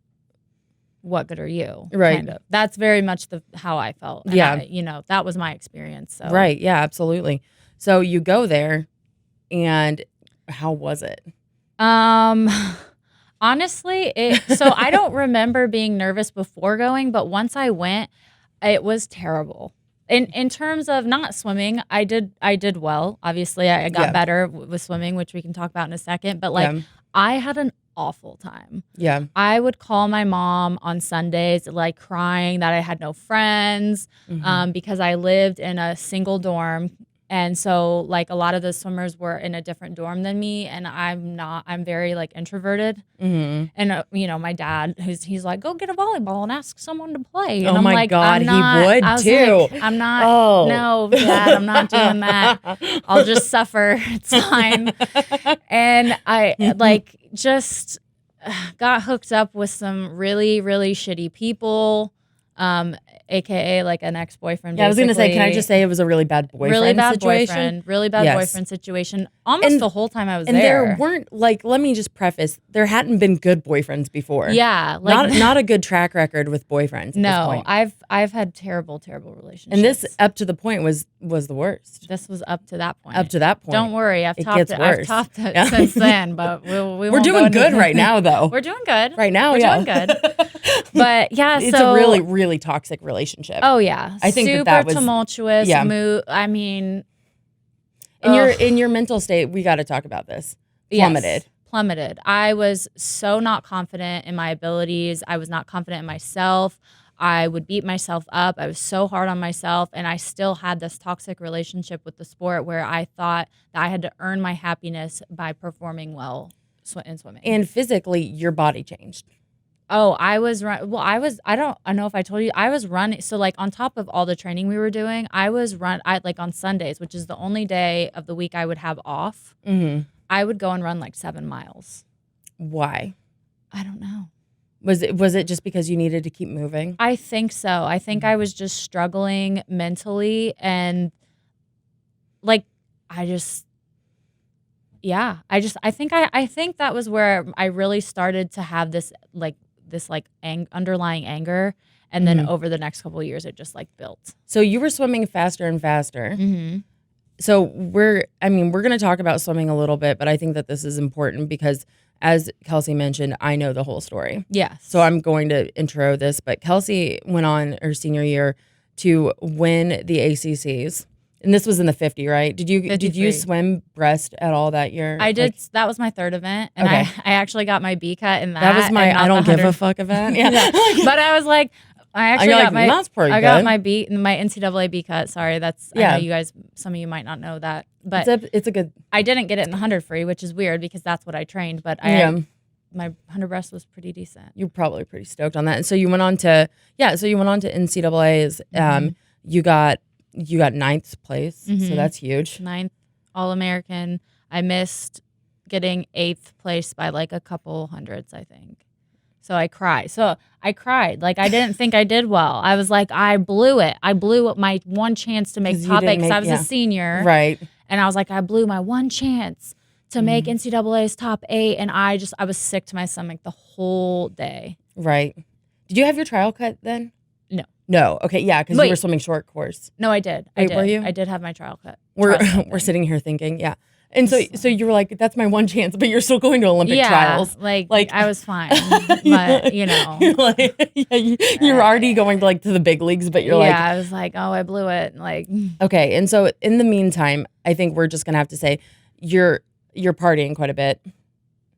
what good are you? Right. Kind of. That's very much how I felt. And yeah. that was my experience. So. Right, yeah, absolutely. So you go there, and how was it? Honestly, so I don't remember being nervous before going, but once I went, it was terrible. In terms of not swimming, I did well. Obviously, I got better with swimming, which we can talk about in a second. But I had an awful time. Yeah, I would call my mom on Sundays, like crying that I had no friends, because I lived in a single dorm And so like a lot of the swimmers were in a different dorm than me, and I'm very like introverted. And my dad, he's like, go get a volleyball and ask someone to play. And Oh I'm my like, God, I'm not, he would I was too. like, I'm not, Oh. no, Dad, I'm not doing that. I'll just suffer. It's fine. And I like just got hooked up with some really, really shitty people. AKA like an ex-boyfriend. Yeah, I was gonna say, can I just say it was a really bad boyfriend situation? Really bad Yes. boyfriend situation. Almost the whole time I was And there. there weren't like, let me just preface, there hadn't been good boyfriends before. Yeah, like not a good track record with boyfriends. At this no, point. I've had terrible relationships. And this up to the point was the worst. This was up to that point. Up to that point. Don't worry, I've topped it. I've topped it since then, but we're doing good right now, though. We're doing good right now. We're doing good. But yeah, it's a really, really toxic relationship. Oh yeah, I think super that was tumultuous. Yeah. I mean, in your mental state, we got to talk about this. Plummeted. Yes, plummeted. I was so not confident in my abilities. I was not confident in myself. I would beat myself up. I was so hard on myself, and I still had this toxic relationship with the sport where I thought that I had to earn my happiness by performing well in swimming. And physically, your body changed. Oh, I don't know if I told you, I was running. So like on top of all the training we were doing, I like on Sundays, which is the only day of the week I would have off. I would go and run like 7 miles. Why? I don't know. Was it just because you needed to keep moving? I think so. I think I was just struggling mentally, and like I think that was where I really started to have this underlying anger, and then over the next couple of years it just like built. So you were swimming faster and faster. So we're going to talk about swimming a little bit, but I think that this is important because, as Kelsi mentioned, I know the whole story. Yes. So I'm going to intro this, but Kelsi went on her senior year to win the ACCs. And this was in the 50, right? Did you swim breast at all that year? I did. That was my third event, and I actually got my B cut in that. That was my I don't give a fuck event. Yeah. But I was like, I actually got my that's pretty I good. got my NCAA B cut. Sorry, that's I know you guys. Some of you might not know that, but it's a good. I didn't get it in the 100 free, which is weird because that's what I trained. But my 100 breast was pretty decent. You're probably pretty stoked on that. And so you went on to NCAAs. You got ninth place, so that's huge. 9th All-American. I missed getting 8th place by like a couple hundreds, I think. So I cried. Like I didn't think I did well. I was like, I blew it. I blew my one chance to make top 8 because I was a senior. Right. And I was like, I blew my one chance to make NCAA's top 8. And I was sick to my stomach the whole day. Right. Did you have your trial cut then? No. Okay. Yeah. Because you were swimming short course. No, I did. Were you? I did have my trial cut. We're sitting here thinking, yeah. And so you were like, that's my one chance, but you're still going to Olympic trials. Like I was fine, but you're already going to the big leagues, but you're I was like, oh, I blew it. Like, okay. And so in the meantime, I think we're just gonna have to say you're partying quite a bit.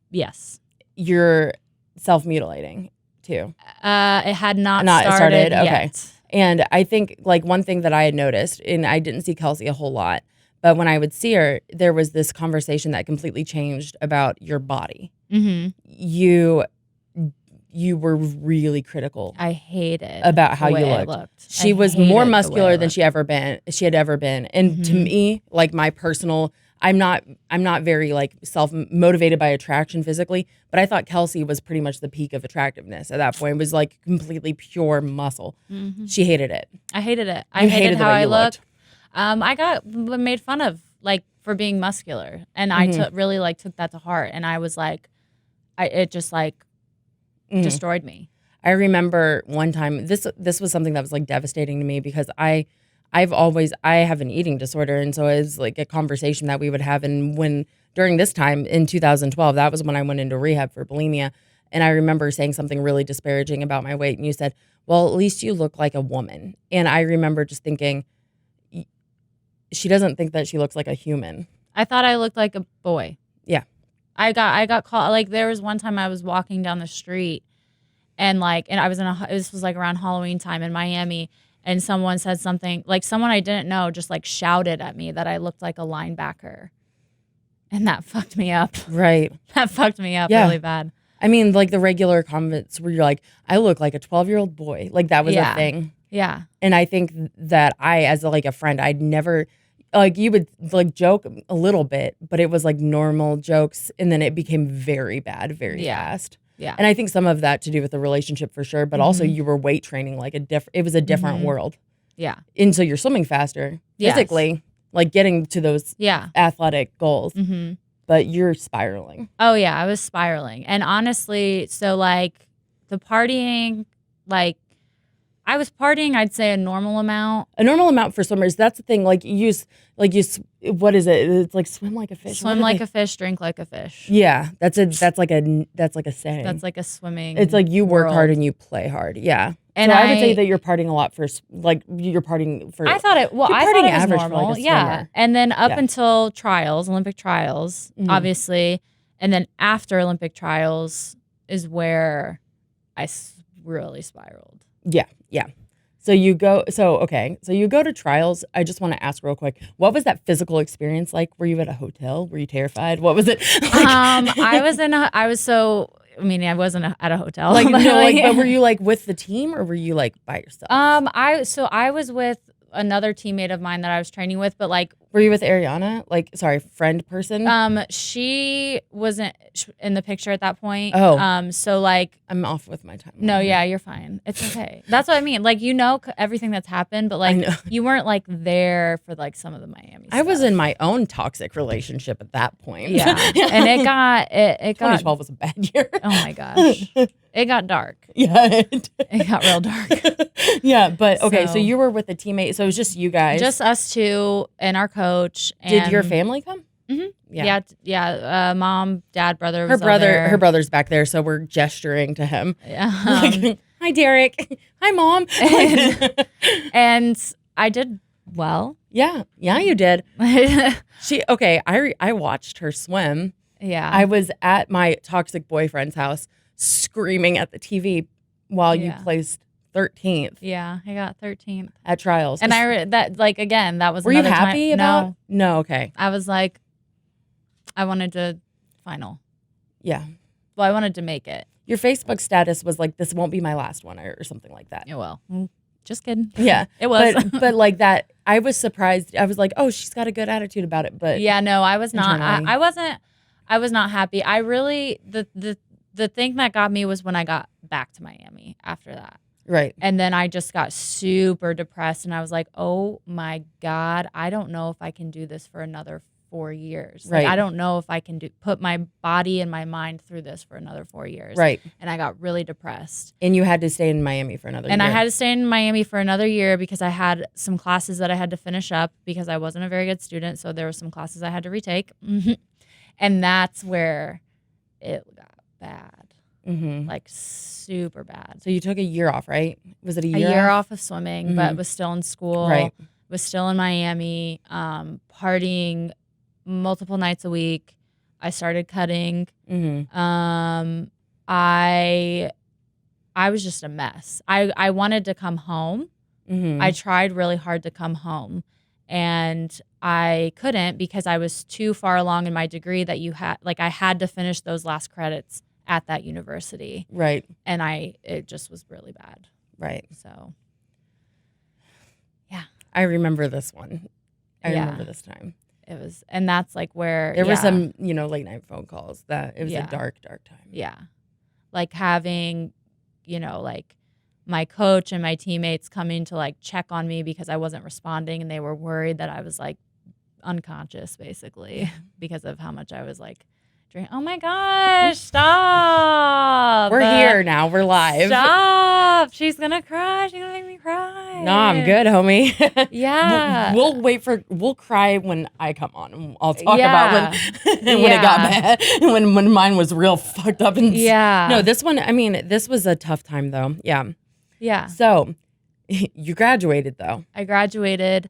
Yes. You're self-mutilating too. It had not started yet. Okay. And I think one thing that I had noticed, and I didn't see Kelsi a whole lot, but when I would see her, there was this conversation that completely changed about your body. You were really critical. I hated about how you looked. She was more muscular than she had ever been. And to me, my personal, I'm not very self-motivated by attraction physically, but I thought Kelsi was pretty much the peak of attractiveness at that point. It was completely pure muscle. She hated it. I hated it. I hated how I looked. I got made fun of for being muscular, and I really took that to heart. And I was it just destroyed me. I remember one time this was something that was devastating to me because I have an eating disorder, and so it was a conversation that we would have. And during this time in 2012, that was when I went into rehab for bulimia, and I remember saying something really disparaging about my weight, and you said, "Well, at least you look like a woman." And I remember just thinking, she doesn't think that she looks like a human. I thought I looked like a boy. Yeah. I got caught. There was one time I was walking down the street and I was this was around Halloween time in Miami, and someone said something, like someone I didn't know just like shouted at me that I looked like a linebacker. And that fucked me up. Right. That fucked me up really bad. I mean, like the regular comments where you're like, I look like a 12-year-old boy. Like that was a thing. Yeah. And I think that I, as like a friend, I'd never, like you would like joke a little bit, but it was like normal jokes. And then it became very bad very fast. Yeah. And I think some of that to do with the relationship for sure, but also you were weight training like it was a different world. Yeah. And so you're swimming faster physically, like getting to those athletic goals. But you're spiraling. Oh, yeah. I was spiraling. And honestly, so like the partying, like I was partying, I'd say a normal amount. A normal amount for swimmers. That's the thing. Like what is it? It's like swim like a fish. Swim like a fish, drink like a fish. Yeah, that's like a saying. That's like a swimming. It's like you work world. hard and you play hard. Yeah. And so I would say that you're partying a lot for like you're partying for. I thought it. Well, I partying thought it was average normal. for like a yeah, swimmer. and then up until trials, Olympic trials, obviously, and then after Olympic trials is where I really spiraled. Yeah. Yeah. So you go. So you go to trials. I just want to ask real quick. What was that physical experience like? Were you at a hotel? Were you terrified? What was it? I wasn't at a hotel. Like no, like but were you like with the team or were you like by yourself? I was with another teammate of mine that I was training with, but like were you with Ariana? Like friend person? She wasn't in the picture at that point. Oh. So like I'm off with my time. No, yeah, you're fine. It's okay. That's what I mean. Like everything that's happened, but like you weren't like there for like some of the Miami stuff. I was in my own toxic relationship at that point. Yeah. And it got 2012 was a bad year. Oh my gosh. It got dark. Yeah. It got real dark. Yeah, but okay, so you were with a teammate, so it was just you guys. Just us two and our coach. And did your family come? Yeah. Mom, dad, brother. Her brother's back there, so we're gesturing to him. Yeah. Hi, Derek. Hi, Mom. And I did well. Yeah, you did. I watched her swim. Yeah. I was at my toxic boyfriend's house screaming at the TV while you placed 13th. Yeah, I got 13th at trials. And that was. Were you happy about? No. No, okay. I was like, I wanted to final. Yeah. Well, I wanted to make it. Your Facebook status was like, "This won't be my last one," or something like that. Yeah, well, just kidding. Yeah, it was. But like that, I was surprised. I was like, "Oh, she's got a good attitude about it." But yeah, no, I was not. I wasn't. I was not happy. I really the thing that got me was when I got back to Miami after that. Right. And then I just got super depressed and I was like, oh my God, I don't know if I can do this for another 4 years. Like, I don't know if I can put my body and my mind through this for another 4 years. Right. And I got really depressed. And you had to stay in Miami for another year. And I had to stay in Miami for another year because I had some classes that I had to finish up because I wasn't a very good student. So there were some classes I had to retake. And that's where it got bad. Like super bad. So you took a year off, right? Was it a year? A year off of swimming, but was still in school. Right. Was still in Miami, partying multiple nights a week. I started cutting. I was just a mess. I wanted to come home. I tried really hard to come home. And I couldn't because I was too far along in my degree that I had to finish those last credits at that university. Right. And it just was really bad. Right. So, yeah. I remember this one. I remember this time. It was, and that's like where there were some, late night phone calls that it was a dark, dark time. Yeah. Like having, like my coach and my teammates coming to like check on me because I wasn't responding and they were worried that I was like unconscious basically because of how much I was like drinking. Oh my gosh, stop. We're here now. We're live. Stop. She's going to cry. She's going to make me cry. No, I'm good, homie. Yeah. We'll cry when I come on. I'll talk about when it got bad. When mine was real fucked up. And no, this one, this was a tough time though. Yeah. Yeah. So you graduated though. I graduated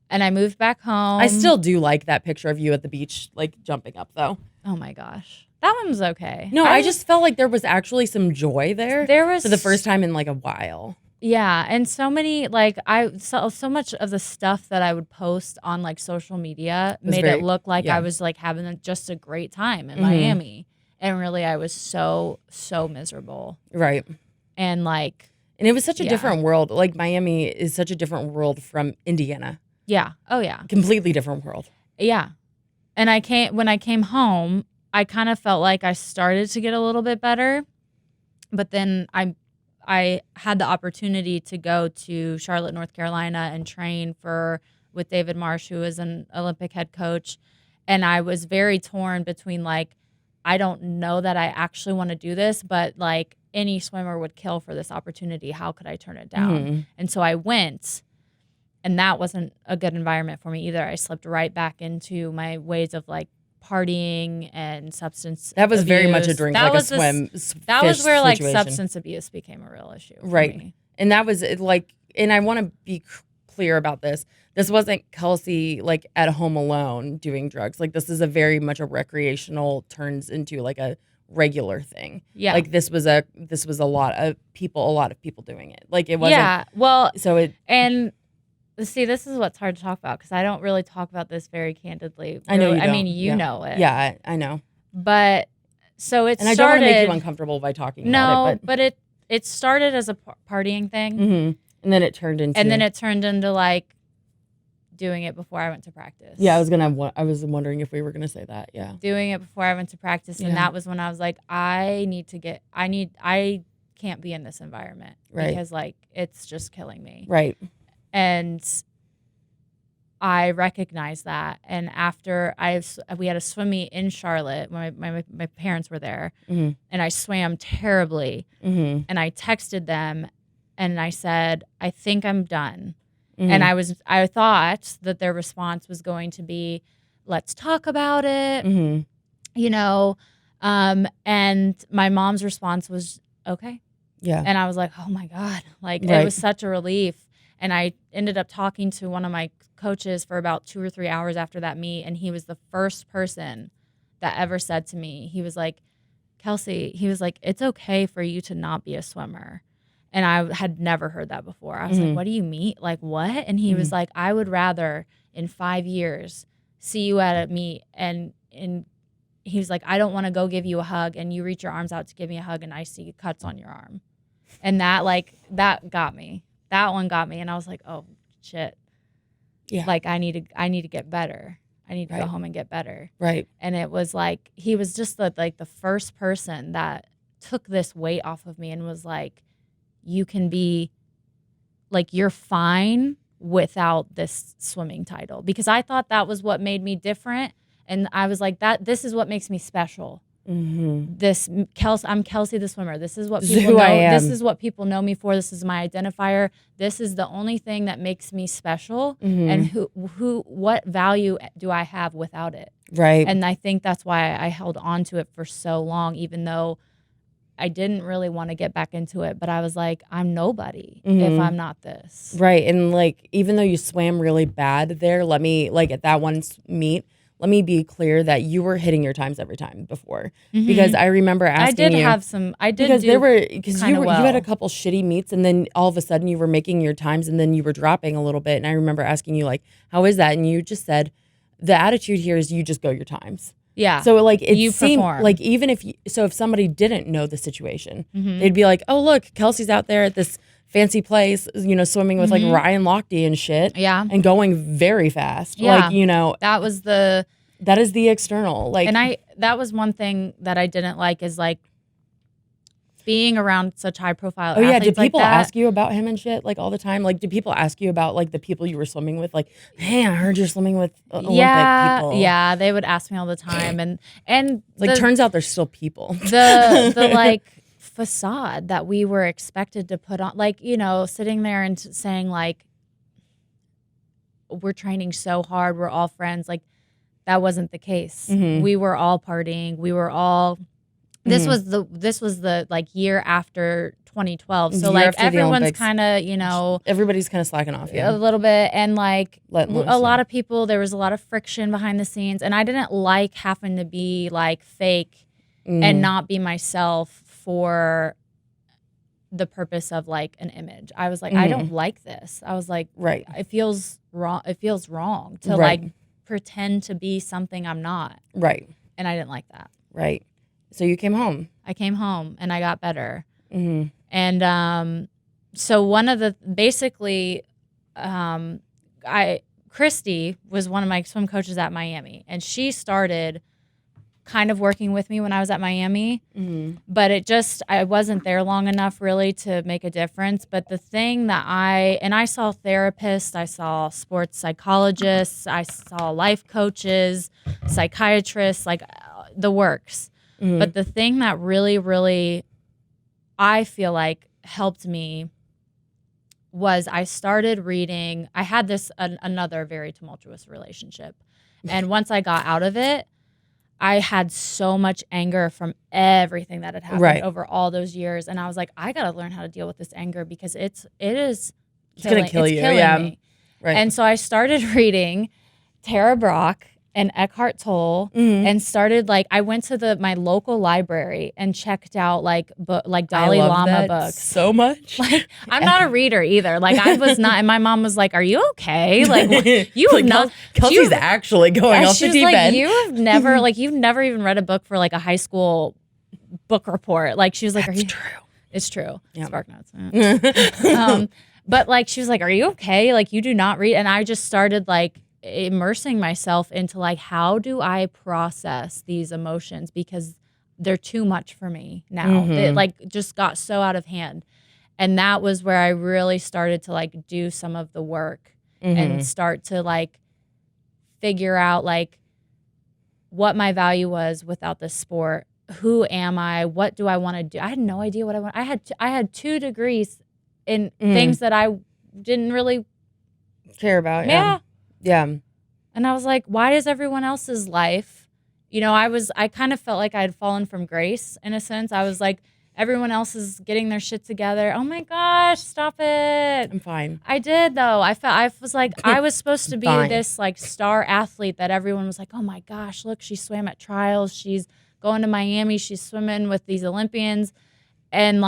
and I moved back home. I still do like that picture of you at the beach, like jumping up though. Oh my gosh. That one was okay. No, I just felt like there was actually some joy there. There was for the first time in like a while. Yeah, and so many like so much of the stuff that I would post on like social media was made very it look like I yeah. was like having just a great time in Hmm. Miami, and really I was so miserable. Right. And like, And it was such a yeah, different world. Like Miami is such a different world from Indiana. yeah, oh yeah, Completely different world. yeah. And when I came home, I kind of felt like I started to get a little bit better, but then I had the opportunity to go to Charlotte, North Carolina and train with David Marsh, who is an Olympic head coach. And I was very torn between like, I don't know that I actually want to do this, but like any swimmer would kill for this opportunity. How could I turn it down? Hmm. And so I went, and that wasn't a good environment for me either. I slipped right back into my ways of like partying and substance That was very much a abuse. drink, That like a was that fish was where like situation. substance abuse became a real issue for Right. me. And that was like, and I want to be clear about this. This wasn't Kelsi like at home alone doing drugs. Like this is a very much a recreational turns into like a regular thing. Yeah. Like this was a lot of people doing it. Like it wasn't. Yeah. Well, So it. and see, this is what's hard to talk about because I don't really talk about this very candidly. I know you I don't. mean, you Yeah. know it. Yeah, I know. But so it And I started. don't want to make you uncomfortable by talking about it. But it started as a partying thing, Mm-hmm. And then it turned into. Like doing it before I went to practice. Yeah, I was wondering if we were gonna say that. Yeah. Doing it before I went to practice, and Yeah. that was when I was like, I can't be in this environment because like it's just killing me. Right. And I recognized that. And after we had a swim meet in Charlotte when my parents were there, Mm-hmm. and I swam terribly. Mm-hmm. And I texted them, and I said, I think I'm done. Mm-hmm. And I thought that their response was going to be, let's talk about it, Mm-hmm. you know. And my mom's response was, okay. Yeah. And I was like, oh my God, like Right. it was such a relief. And I ended up talking to one of my coaches for about 2 or 3 hours after that meet. And he was the first person that ever said to me, he was like, Kelsi, he was like, it's okay for you to not be a swimmer. And I had never heard that before. I was like, what do you mean? Like, what? And he was like, I would rather in 5 years see you at a meet and he was like, I don't want to go give you a hug and you reach your arms out to give me a hug and I see cuts on your arm. And that got me. That one got me. And I was like, oh shit. Yeah. Like I need to get better. I need to Right. go home and get better. Right. And it was like, he was just the first person that took this weight off of me and was like, you can be like, you're fine without this swimming title, because I thought that was what made me different. And I was like, this is what makes me special. Mm-hmm. I'm Kelsi the swimmer. This is what This is people who know. I am. This is what people know me for. This is my identifier. This is the only thing that makes me special. Mm-hmm. And what value do I have without it? Right. And I think that's why I held on to it for so long, even though I didn't really want to get back into it. But I was like, I'm nobody if I'm not this. Right. And like, even though you swam really bad there, let me, like at that one meet, let me be clear that you were hitting your times every time before. Because I remember asking you. Because you had a well. couple shitty meets and then all of a sudden you were making your times and then you were dropping a little bit. And I remember asking you like, how is that? And you just said, the attitude here is you just go your times. Yeah. So like it You seemed perform. like even if somebody didn't know the situation, they'd be like, "Oh look, Kelsi's out there at this fancy place, swimming with like Ryan Lochte and shit, Yeah. and going very fast." Yeah. Like that is the external. Like, and that was one thing that I didn't like is like being around such high profile oh yeah, athletes did people like that. ask you about him and shit like all the time? Like, did people ask you about like the people you were swimming with? Like, hey, I heard you're swimming with Olympic people. Yeah, they would ask me all the time, and Like, turns out they're still people. the like facade that we were expected to put on, like, sitting there and saying like, we're training so hard, we're all friends. Like, that wasn't the case. We were all partying. We were all. This was the like year after 2012. So Year like after the everyone's Olympics. kind of Everybody's kind of slacking off. a Yeah. little bit, and like Letting loose, a lot yeah. of people, there was a lot of friction behind the scenes, and I didn't like having to be like fake and not be myself for the purpose of like an image. I was like, I don't like this. I was like, Right. it feels wrong. It feels wrong to Right. like pretend to be something I'm not. Right. And I didn't like that. Right. So you came home. I came home and I got better. And so one of the basically, Christy was one of my swim coaches at Miami, and she started kind of working with me when I was at Miami, but I wasn't there long enough really to make a difference. But the thing that I saw therapists, I saw sports psychologists, I saw life coaches, psychiatrists, like the works. But the thing that really, really, I feel like helped me was I started reading. I had another very tumultuous relationship. And once I got out of it, I had so much anger from everything that had happened over all those years. And I was like, I got to learn how to deal with this anger because it's going to kill you. Killing me. Right. And so I started reading Tara Brach and Eckhart Tolle and started like, I went to my local library and checked out like Dalai Lama books. So much. Like, I'm not a reader either. Like I was not, and my mom was like, "Are you okay? Like you like, know, Kelsey's actually going off the deep end." You've never even read a book for like a high school book report. Like she was like, That's true. It's true. Yep. Spark Notes. But like she was like, "Are you okay? Like you do not read." And I just started like immersing myself into like, how do I process these emotions because they're too much for me now. It like just got so out of hand. And that was where I really started to like do some of the work and start to like figure out like what my value was without the sport. Who am I? What do I want to do? I had no idea what I want. I had 2 degrees in things that I didn't really care about. Yeah. And I was like, why is everyone else's life? You know, I kind of felt like I had fallen from grace in a sense. I was like, everyone else is getting their shit together. Oh my gosh, stop it. I'm fine. I did though. I was like, I was supposed to be this like star athlete that everyone was like, oh my gosh, look, she swam at trials. She's going to Miami. She's swimming with these Olympians. And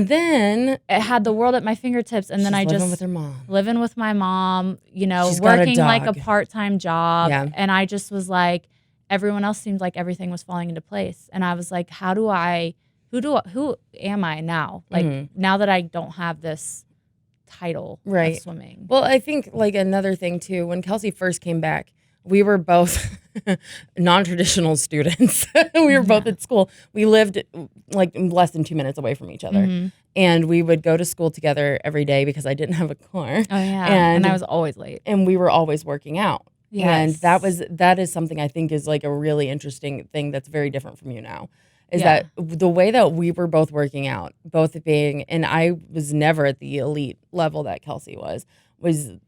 then it had the world at my fingertips. And then I just living with her mom. Living with my mom, you know, She's got a working like a dog. part-time job. Yeah. And I just was like, everyone else seemed like everything was falling into place. And I was like, who am I now? Like now that I don't have this title of swimming. Well, I think like another thing too, when Kelsi first came back, we were both non-traditional students. We were both at school. We lived like less than 2 minutes away from each other. And we would go to school together every day because I didn't have a car. Oh yeah. And I was always late. And we were always working out. Yes. And that is something I think is like a really interesting thing that's very different from you now. Is that the way that we were both working out, both being, and I was never at the elite level that Kelsi was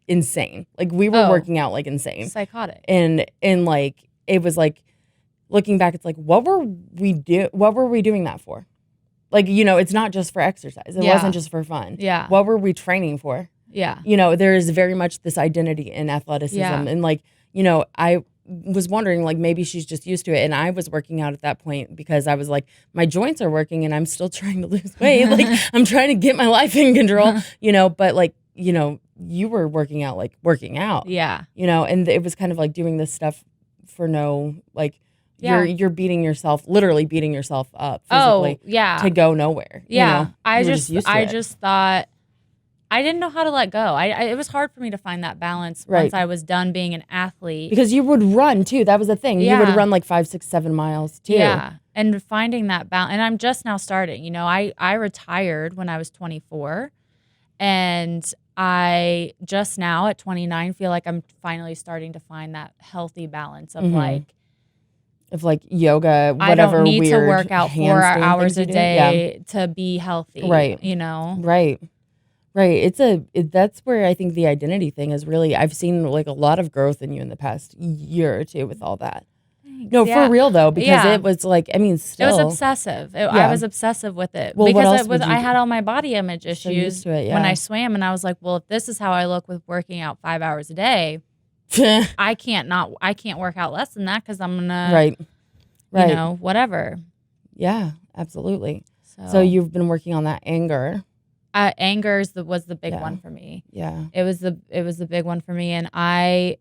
insane. Like we were working out like insane. Psychotic. And like it was like looking back, it's like what were we doing that for? Like, you know, it's not just for exercise. It wasn't just for fun. Yeah. What were we training for? Yeah. You know, there is very much this identity in athleticism. And like, you know, I was wondering like maybe she's just used to it, and I was working out at that point because I was like my joints are working and I'm still trying to lose weight. Like I'm trying to get my life in control, you know, but like, you know, you were working out. Yeah. You know, and it was kind of like doing this stuff for no like you're beating yourself, literally beating yourself up physically to go nowhere. Yeah. You know? I just thought I didn't know how to let go. It was hard for me to find that balance once I was done being an athlete. Because you would run too. That was the thing. Yeah. You would run like 5, 6, 7 miles too. Yeah. And finding that balance. And I'm just now starting. You know, I retired when I was 24. And I just now at 29 feel like I'm finally starting to find that healthy balance of like yoga, whatever. I don't need to weird work out 4 hours a day to be healthy. Right. You know? Right. That's where I think the identity thing is really, I've seen like a lot of growth in you in the past year or two with all that. Thanks. No, for real though, because it was like, I mean, still. It was obsessive. I was obsessive with it. Well, because I had all my body image issues so used to it, when I swam, and I was like, well, if this is how I look with working out 5 hours a day, I can't work out less than that because I'm gonna right. you know, whatever. Yeah, absolutely. So you've been working on that anger. Anger was the big one for me. Yeah. It was the big one for me, and I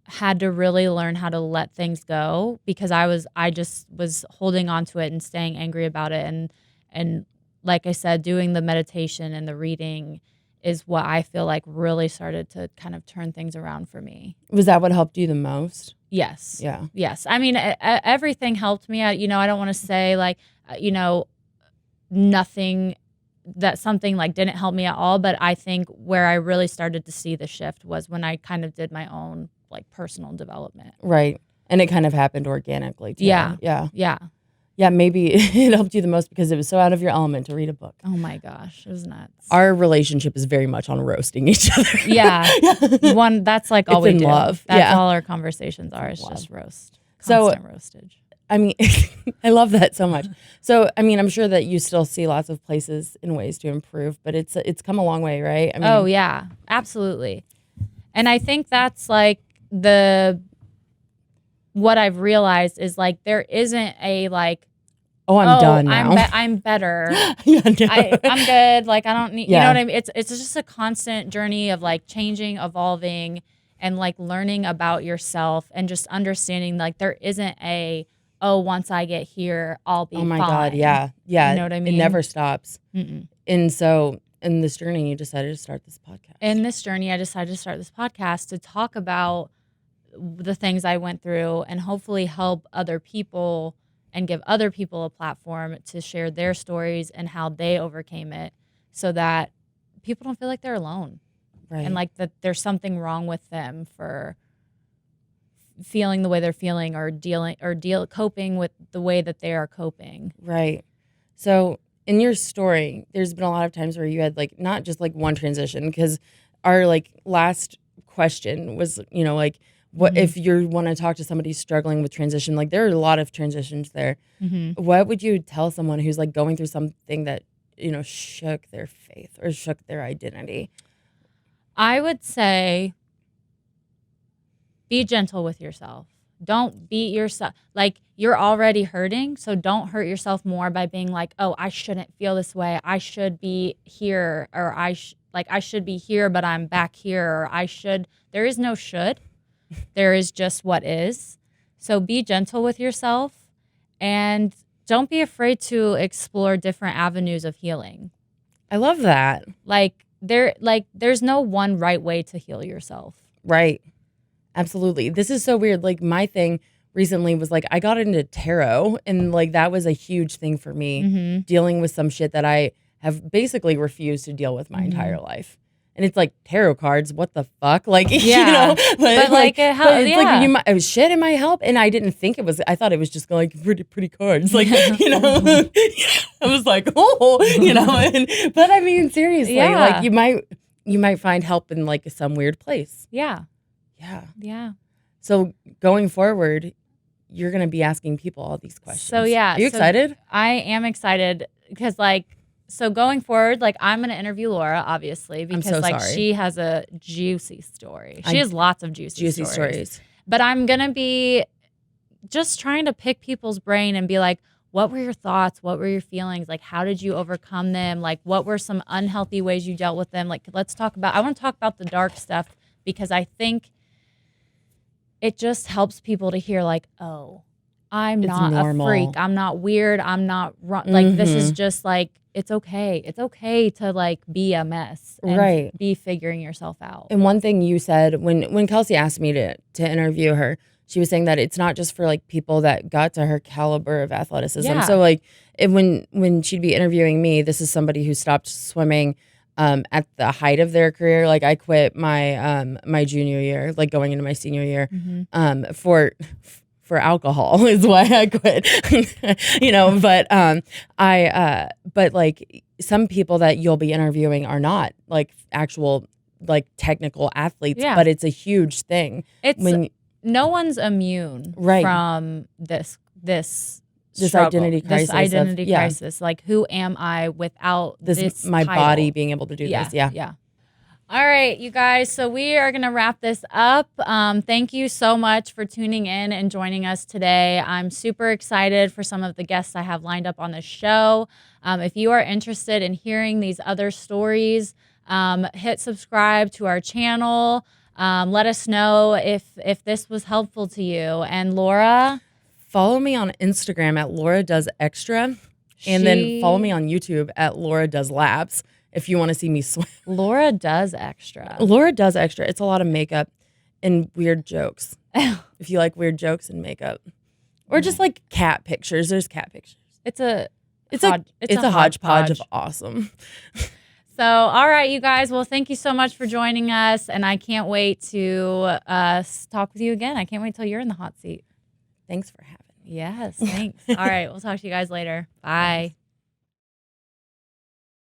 had to really learn how to let things go because I just was holding on to it and staying angry about it, and like I said, doing the meditation and the reading is what I feel like really started to kind of turn things around for me. Was that what helped you the most? Yes. Yeah. Yes. I mean, everything helped me. I don't want to say like, nothing, that something like didn't help me at all. But I think where I really started to see the shift was when I kind of did my own like personal development. Right. And it kind of happened organically too. Yeah. Yeah. Yeah. Yeah, maybe it helped you the most because it was so out of your element to read a book. Oh my gosh, it was nuts. Our relationship is very much on roasting each other. Yeah. That's like all It's we do. love. That's all our conversations are. It's just roast. Constant roastage. I mean, I love that so much. So, I mean, I'm sure that you still see lots of places and ways to improve, but it's come a long way, right? I mean, oh yeah, absolutely. And I think that's like what I've realized is like there isn't a like, I'm done now. I'm better. Yeah, no. I'm good. Like I don't need. Yeah. You know what I mean? It's just a constant journey of like changing, evolving, and like learning about yourself and just understanding like there isn't a once I get here I'll be. Oh my fine. God, yeah. You know what I mean? It never stops. Mm-mm. And so, in this journey, you decided to start this podcast. In this journey, I decided to start this podcast to talk about the things I went through and hopefully help other people and give other people a platform to share their stories and how they overcame it so that people don't feel like they're alone. Right. And like that there's something wrong with them for feeling the way they're feeling or coping with the way that they are coping. Right. So in your story, there's been a lot of times where you had like not just like one transition, because our like last question was, like what if you want to talk to somebody struggling with transition, like there are a lot of transitions there. Mm-hmm. What would you tell someone who's like going through something that, shook their faith or shook their identity? I would say be gentle with yourself. Don't beat yourself. Like you're already hurting, so don't hurt yourself more by being like, "Oh, I shouldn't feel this way. I should be here, or I should be here, but I'm back here, or I should." There is no should. There is just what is. So be gentle with yourself, and don't be afraid to explore different avenues of healing. I love that. There's no one right way to heal yourself. Right. Absolutely. This is so weird. Like my thing recently was like I got into tarot, and like that was a huge thing for me, dealing with some shit that I have basically refused to deal with my entire life. And it's like tarot cards, what the fuck? Like, Yeah. But like it helps. it's Yeah. like it was shit, it might help. And I didn't think it was, I thought it was just like pretty cards. Like, I was like, but I mean, seriously, Yeah. like you might find help in like some weird place. Yeah. Yeah. Yeah. So going forward, you're going to be asking people all these questions. So yeah. Are you excited? I am excited because so going forward, like I'm going to interview Laura, obviously, because so like sorry. she has a juicy story. She has lots of juicy stories. But I'm going to be just trying to pick people's brain and be like, what were your thoughts? What were your feelings? Like, how did you overcome them? Like, what were some unhealthy ways you dealt with them? Like, I want to talk about the dark stuff because I think it just helps people to hear like, oh, I'm not normal. a freak. I'm not weird. I'm not like, this is just like, it's okay. It's okay to like be a mess and be figuring yourself out. And one thing you said when Kelsi asked me to interview her, she was saying that it's not just for like people that got to her caliber of athleticism. Yeah. So like when she'd be interviewing me, this is somebody who stopped swimming at the height of their career. Like I quit my my junior year, like going into my senior year, for alcohol is why I quit. But like some people that you'll be interviewing are not like actual like technical athletes, but it's a huge thing. No one's immune from this struggle, identity crisis. This identity crisis. Like, who am I without this my title? body being able to do this? Yeah. All right, you guys. So we are going to wrap this up. Thank you so much for tuning in and joining us today. I'm super excited for some of the guests I have lined up on the show. If you are interested in hearing these other stories, hit subscribe to our channel. Let us know if this was helpful to you. And Laura, Follow me on Instagram at Laura Does Extra, and then follow me on YouTube at Laura Does Labs if you want to see me swim. Laura Does Extra. Laura Does Extra. It's a lot of makeup and weird jokes. If you like weird jokes and makeup, or just like cat pictures. There's cat pictures. It's a hodgepodge of awesome. So, all right, you guys. Well, thank you so much for joining us, and I can't wait to talk with you again. I can't wait till you're in the hot seat. Thanks for having me. Yes, thanks. All right, we'll talk to you guys later. Bye.